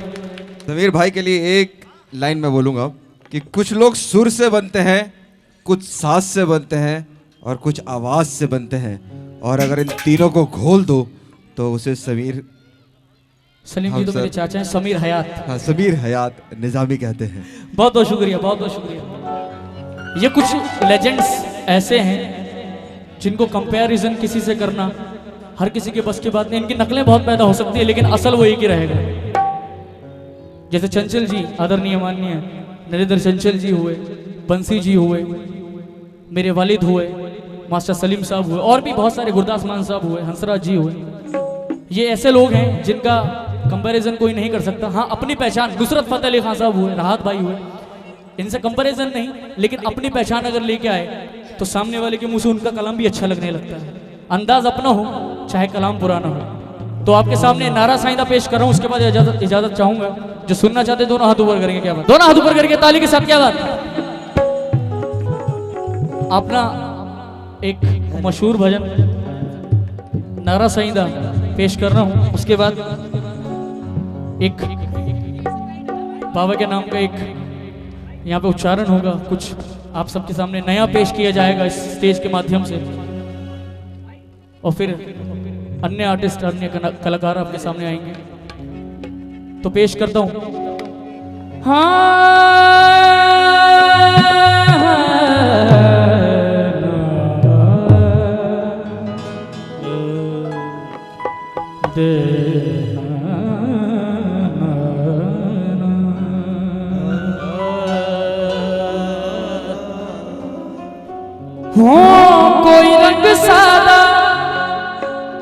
समीर भाई के लिए एक लाइन में बोलूंगा कि कुछ लोग सुर से बनते हैं, कुछ सांस से बनते हैं और कुछ आवाज से बनते हैं, और अगर इन तीनों को घोल दो तो उसे समीर सलीम जी तो मेरे चाचा हैं, समीर हयात। हाँ, समीर हयात निजामी कहते हैं। बहुत बहुत शुक्रिया, बहुत बहुत शुक्रिया। ये कुछ लेजेंड्स ऐसे हैं जिनको कंपैरिजन किसी से करना हर किसी के बस की बात नहीं। इनकी नकलें बहुत पैदा हो सकती है लेकिन असल वो एक ही रहेगा। जैसे चंचल जी, आदरणीय माननीय नरेंद्र चंचल जी हुए, बंसी जी हुए, मेरे वालिद हुए, मास्टर सलीम साहब हुए, और भी बहुत सारे, गुरदास मान साहब हुए, हंसराज जी हुए। ये ऐसे लोग हैं जिनका कंपैरिजन कोई नहीं कर सकता। हाँ, अपनी पहचान, नुसरत फतेह अली खान साहब हुए, राहत भाई हुए, इनसे कंपैरिजन नहीं, लेकिन अपनी पहचान अगर लेके आए तो सामने वाले के मुंह से उनका कलाम भी अच्छा लगने लगता है। अंदाज अपना हो चाहे कलाम पुराना हो। तो आपके सामने नारा साइंदा पेश कर रहा हूँ, उसके बाद इजाजत चाहूंगा। जो सुनना चाहते दोनों हाथ ऊपर करेंगे। क्या बात, दोनों हाथ ऊपर करके ताली के साथ। क्या बात। अपना एक मशहूर भजन नारा साइंदा पेश कर रहा हूं, उसके बाद एक बाबा के नाम का एक यहाँ पे उच्चारण होगा, कुछ आप सबके सामने नया पेश किया जाएगा इस स्टेज के माध्यम से, और फिर अन्य आर्टिस्ट, अन्य कलाकार आपके सामने आएंगे। तो पेश करता हूं। कोई रंग सादा,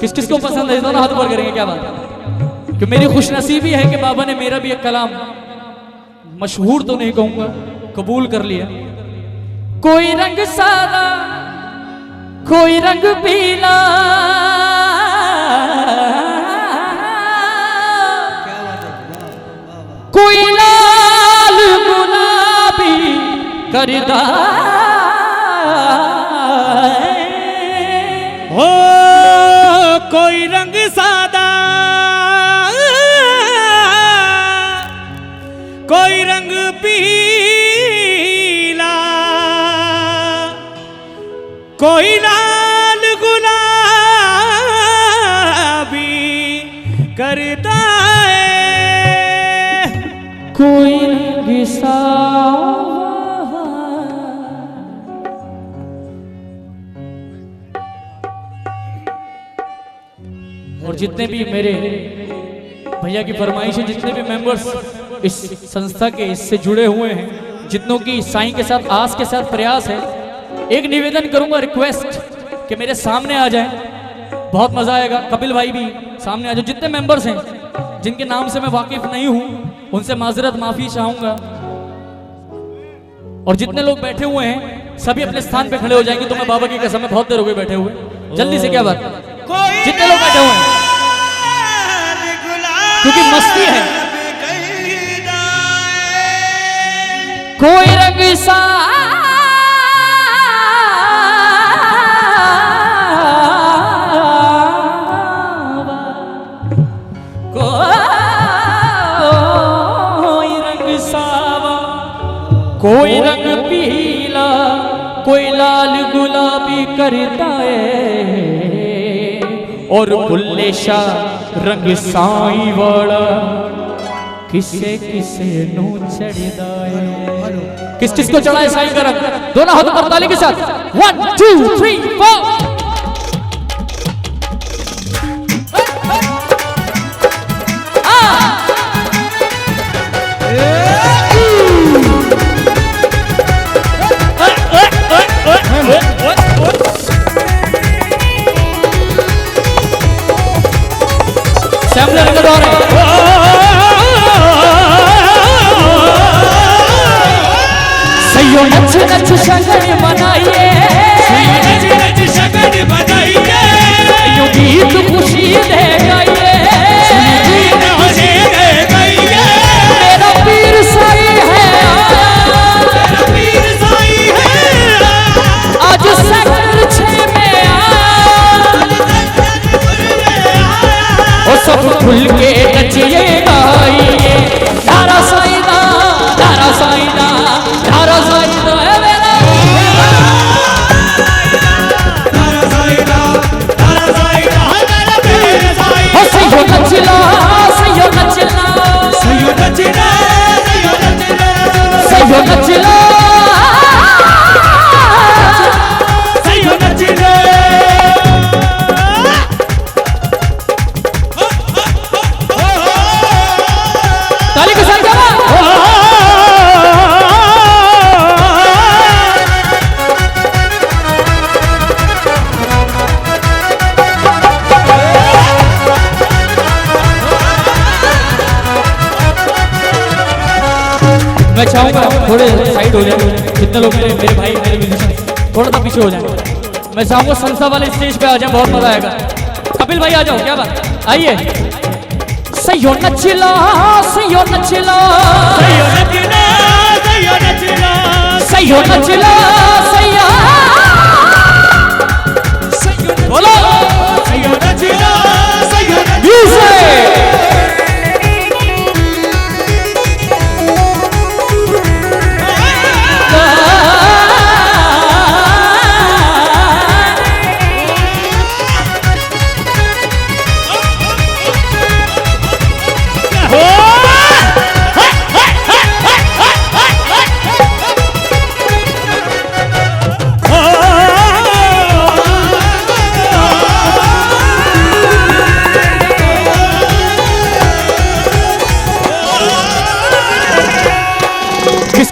किस किस को पसंद है दोनों हाथ ऊपर करेंगे। क्या बात है कि मेरी खुशनसीबी है कि बाबा ने मेरा भी एक कलाम, मशहूर तो नहीं कहूंगा, कबूल कर लिया। कोई रंग सादा, कोई रंग पीला, कोई लाल गुलाबी करदा हो, कोई रंग सादा, कोई रंग पीला, कोई लाल गुलाबी करता है, कोई रंग सावा। और जितने भी मेरे भैया की फरमाइश है, जितने भी मेंबर्स इस संस्था के इससे जुड़े हुए हैं, जितनों की साईं के साथ, आस के साथ प्रयास है, एक निवेदन करूंगा, रिक्वेस्ट कि मेरे सामने आ जाएं, बहुत मजा आएगा। कपिल भाई भी सामने आ जाओ। जितने मेंबर्स हैं जिनके नाम से मैं वाकिफ नहीं हूं उनसे माजरत माफी चाहूंगा, और जितने लोग बैठे हुए हैं सभी अपने स्थान पे खड़े हो जाएंगे। तो मैं बाबा की कसम में बहुत देर हो गई बैठे हुए, जल्दी से। क्या बात, जितने लोग बैठे हुए हैं, क्योंकि मस्ती है। कोई रंग सा, कोई रंग सावा, कोई रंग पीला, कोई लाल गुलाबी करता है, और बुल्ले शाह रंग साई वाला किसे किसे नू चढ़दा है। किस किस को चढ़ा है साईं का रंग? दोनों हाथों पर ताली के साथ 1 2 3 4। नच नच शगन मनाइए, नच नच शगन मनाइए, यूं गीत खुशी दे गाइए, गीत खुशी दे गाइए। मेरा पीर साई है आया, मेरा पीर साई है आज सेक्टर 6 में आया, और सब खुल के मैं चाहूंगा थोड़े साइड हो जाए, जितने लोग मेरे भाई मेरे म्यूजिशियन थोड़ा सा पीछे हो जाए। मैं चाहूंगा संस्था वाले स्टेज पे आ जाए, बहुत मजा आएगा। कपिल भाई आ जाओ, क्या बात, आइए। सयो नचिला सयो नचिला सयो नचिला सयो नचिला सयो नचिला सया बोलो सयो नचिला सयो म्यूजिक।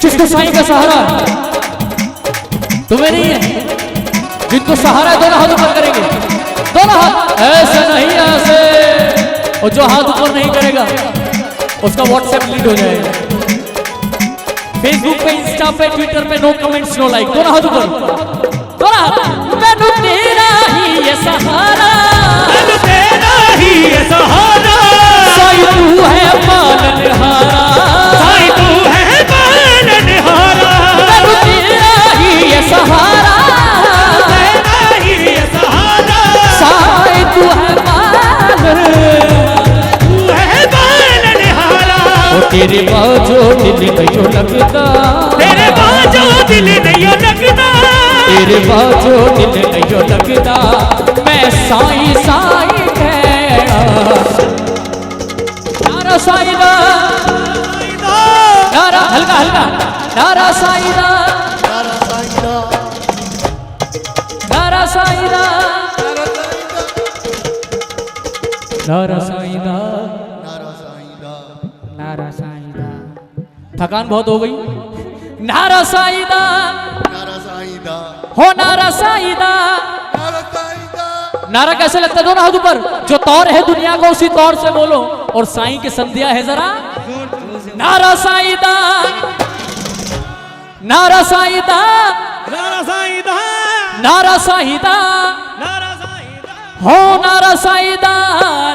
किसको साईं का सहारा तुम्हें नहीं है? जिनको सहारा है दोनों हाथ ऊपर करेंगे, दोनों हाथ ऐसे नहीं ऐसे, और जो हाथ ऊपर नहीं करेगा उसका व्हाट्सएप डिलीट हो जाएगा। फेसबुक पे, इंस्टा पे, ट्विटर पे नो कमेंट्स नो लाइक, दोनों हाथ ऊपर, दोनों हाथ। मैनू तेरा ही ये सहारा, मैनू तेरा ही ये सहारा, साईं तू है पालनहारा, साईं तू है पालनहारा, मैनू तेरा ही ये सहारा, तेरा ही ये सहारा, साईं तू है पालनहारा। ओ तेरे बाजो दिल नहीं लगता, तेरे बाजो दिल नहीं लगता, तेरे बाजो दिल नहीं लगता, मैं साईं साईं कहना। नारा साईं दा, नारा हल्का हल्का, नारा साईं दा, नारा साईं दा, नारा साईं दा, नारा साईं दा। थकान बहुत हो गई। नारा साईं दा, हो नारा साईं दा। नारा कैसे लगता है? दोनों हाथ ऊपर। जो तौर है दुनिया को उसी तौर से बोलो, और साईं की संध्या है जरा। नारा साईं दा, नारा साईं दा, नारा साईं दा, नारा साईं दा, नारा साईं दा, हो नारा साईं दा,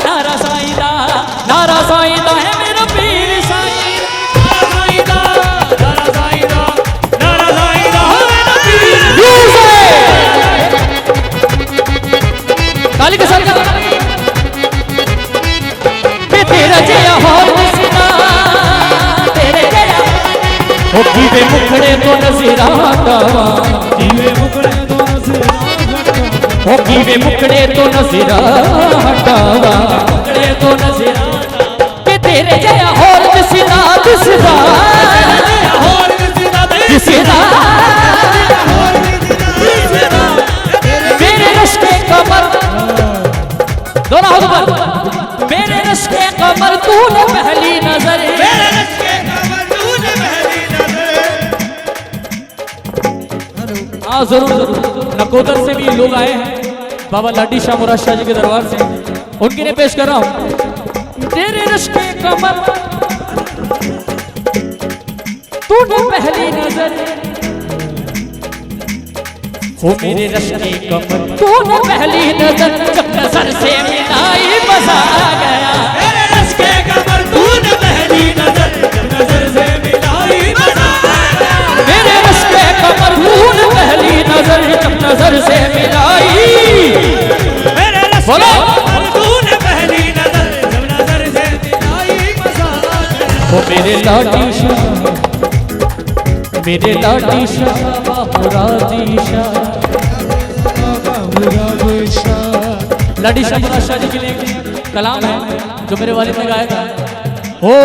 नारा साईं दा, नारा साईं दा है मेरा पीर साईं। नारा साईं दा, नारा साईं दा, नारा साईं दा हो मेरा पीर। ताली के साथ तेरा जया होर दिसदा, तेरे जया ओ कीवे मुखड़े तो नज़रा हटावा, जीवे मुकड़े तो नज़रा हटावा, ओ कीवे मुखड़े तो नज़रा हटावा, मुखड़े तो नज़रा के तेरे जया होर दिसदा दिसदा होर दिसदा दिसदा, मेरे रश के कमर, दोनों हाथ ऊपर, मेरे रश के कमर तूने पहली नजर, मेरे रश के कमर तूने पहली नजर। हाँ जरूर जरूर। नकोदर से भी लोग आए हैं, बाबा लाडी शाह मुराद शाह जी के दरबार से, उनके लिए पेश कर रहा हूँ। तेरे रश के कमर तूने पहली नजर, हो मेरे रश के कमर तूने पहली नजर, जब नजर से मिलाई मजा आ गया। मेरे रश के कमर तूने पहली नजर, नजर से मिलाई मजा आ गया। मेरे रश के कमर तूने पहली नजर, जब नजर से मिलाई, मेरे रश के बोलो। कमर तूने पहली नजर, जब नजर से मिलाई मजा आ गया। वो मेरे लाडी शाह, मेरे लाडी शाह मुरादी शाह, लाडी शाह मुराद शाह जी के लिए कलाम है जो मेरे वालिद ने गाया था। हो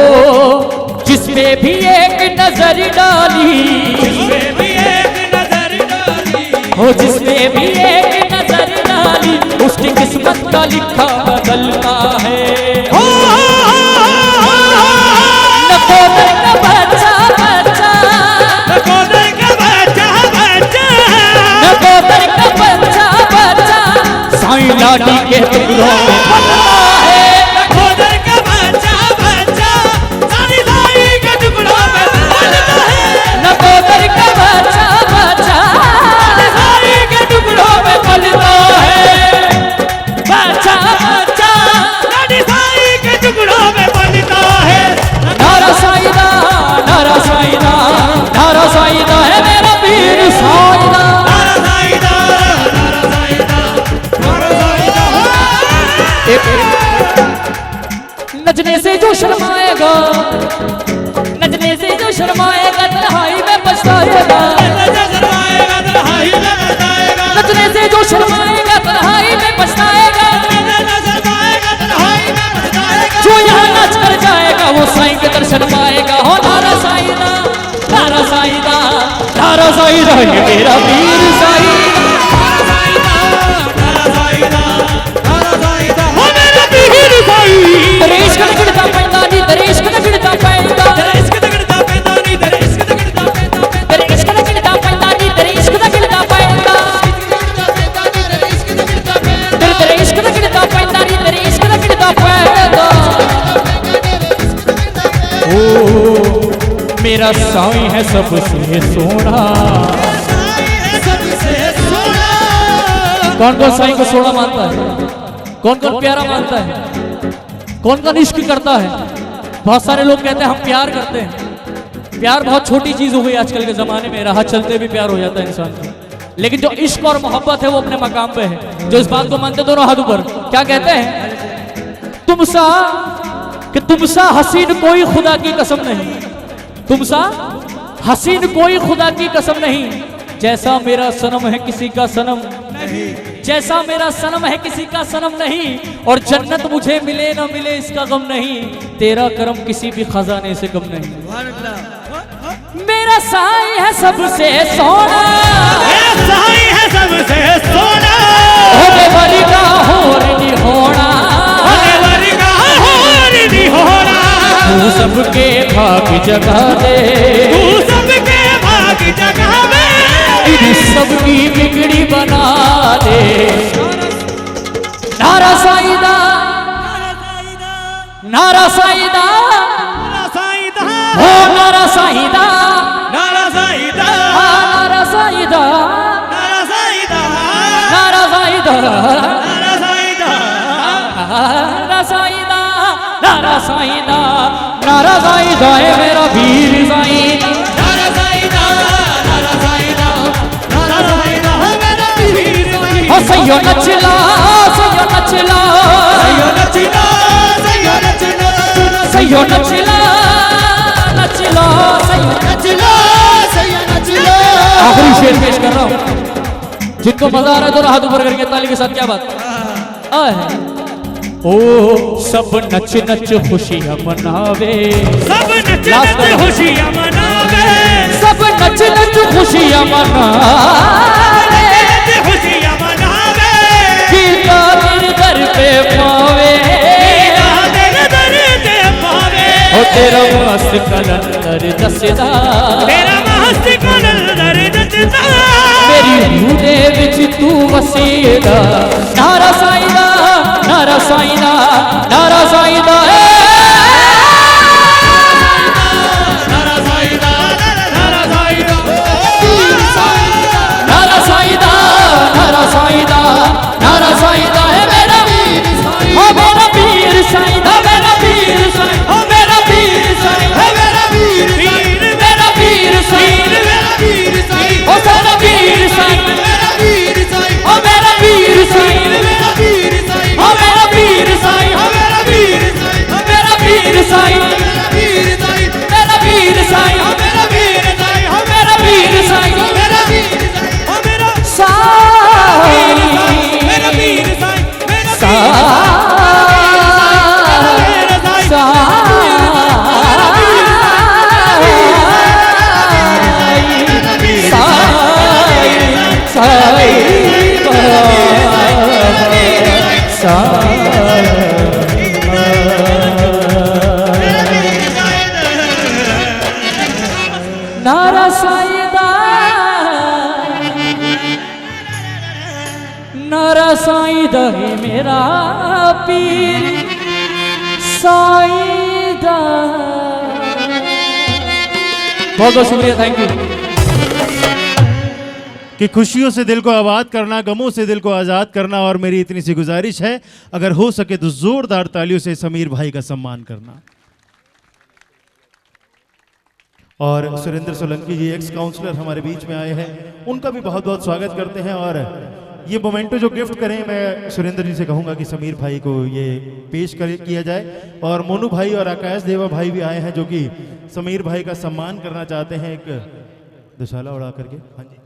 जिसपे भी एक नजर डाली, जिसमें भी एक नजर डाली, हो जिसपे भी एक नजर डाली, उसकी किस्मत का लिखा बदलता है। हो नकोदर का बच्चा बच्चा, नकोदर का बच्चा बच्चा, नकोदर का बच्चा बच्चा, साईं लाडी के टुकड़ों में पलता है। नकोदर का बच्चा बच्चा, साईं लाडी के टुकड़ों में पलता है। नचने से जो शर्माएगा तन्हाई में पछताएगा, नचने से जो शर्माएगा तन्हाई में पछताएगा, जो यहाँ नाच कर जाएगा वो साईं के दर्शन पाएगा। हो नारा साईदा, नारा साईदा, नारा साईदा, ये मेरा वीर साईं, दरेश का गिरता पैंदा नी, दरेश का गिरता पैंदा, दरेश का गिरता पैंदा नी, दरेश का गिरता पैंदा, दरेश का गिरता पैंदा नी, दरेश का गिरता पैंदा, दरेश का गिरता पैंदा नी, दरेश का गिरता पैंदा। ओ मेरा साईं है सबसे सोना। कौन कौन साईं को सोना मानता है? कौन कौन प्यारा मानता है? कौन कौन इश्क करता है? बहुत सारे लोग कहते हैं हम प्यार करते हैं। प्यार बहुत छोटी चीज हो गई आजकल के जमाने में, राह चलते भी प्यार हो जाता है इंसान को। लेकिन जो इश्क और मोहब्बत है वो अपने मकाम पे है। जो इस बात को मानते दोनों हाथ ऊपर, क्या कहते हैं? तुमसा हसीन कोई खुदा की कसम नहीं, तुमसा हसीन कोई खुदा की कसम नहीं, जैसा मेरा सनम है किसी का सनम नहीं, जैसा मेरा सनम है किसी का सनम नहीं, और जन्नत मुझे मिले न मिले इसका गम नहीं, तेरा करम किसी भी खजाने से कम नहीं। मेरा साईं है सबसे सोना, मेरा साईं है सबसे सोना, होने वाली का होर नहीं होना, होने वाली का होर नहीं होना, तू सबके भाग जगा दे, तू सबके भाग जगा दे, सबकी बिगड़ी बना दे। नारा साईदा, नारा साईदा, हो नारा साईदा, नारा साईदा, नारा साईदा, नारा साईदा, नारा साईदा, नारा साईदा, नारा साईदा, नारा साईदा, नारा साईदा है मेरा वीर साईं, नारा साईदा, नारा साईदा, नारा साईदा है मेरा वीर साईं। हो सैयो नचला, सैयो नचला, सैयो नचला, सैयो नचला, सैयो नचला, नचला, सैयो नचला, सैयो नचला। आखिरी शेर पेश कर रहा हूँ, जिनको मजा आ रहा है तो हाथ ऊपर करके ताली के साथ, क्या बात है? ओ सब नच नच खुशियां मनावे, सब नच नच खुशियां मनावे, सब नच नच खुशियां मनावे, खुशियां मनावे, गीता तेरे दर पे पावे, तेरे दर पे पावे, ओ तेरा मस्त कलंदर दसदा, तेरा मस्त कलंदर दसदा, मेरी रूह दे विच तू वसेदा। नारा साईदा, नारा साईदा, नारा साईदा, नारा साईदा, नारा साईदा, नारा साईदा, नारा साईदा, नारा साईदा है मेरा वीर साईं, हो मेरा वीर साईं, हो मेरा वीर साईं, हो मेरा वीर साईं, है मेरा वीर साईं, मेरा वीर साईं, मेरा वीर साईं, हो मेरा वीर साईं, मेरा वीर साईं, हो मेरा वीर साईं, मेरा वीर साईं, हो मेरा वीर साईं, मेरा वीर साईं, मेरा वीर साईं, मेरा वीर साईं, मेरा वीर साईं, मेरा वीर साईं, मेरा वीर साईं, मेरा वीर साईं, मेरा साईं, मेरा वीर साईं, मेरा नारा साईदा, नारा साईदा है मेरा पीर साईदा। बहुत बहुत शुक्रिया, थैंक यू। कि खुशियों से दिल को आबाद करना, गमों से दिल को आज़ाद करना, और मेरी इतनी सी गुजारिश है अगर हो सके तो जोरदार तालियों से समीर भाई का सम्मान करना। और सुरेंद्र सोलंकी जी एक्स काउंसलर हमारे बीच में आए हैं, उनका भी बहुत बहुत स्वागत करते हैं। और ये मोमेंटो जो गिफ्ट करें, मैं सुरेंद्र जी से कहूंगा कि समीर भाई को ये पेश किया जाए। और मोनू भाई और आकाश देवा भाई भी आए हैं जो कि समीर भाई का सम्मान करना चाहते हैं, एक दुशाला उड़ा करके। हाँ जी।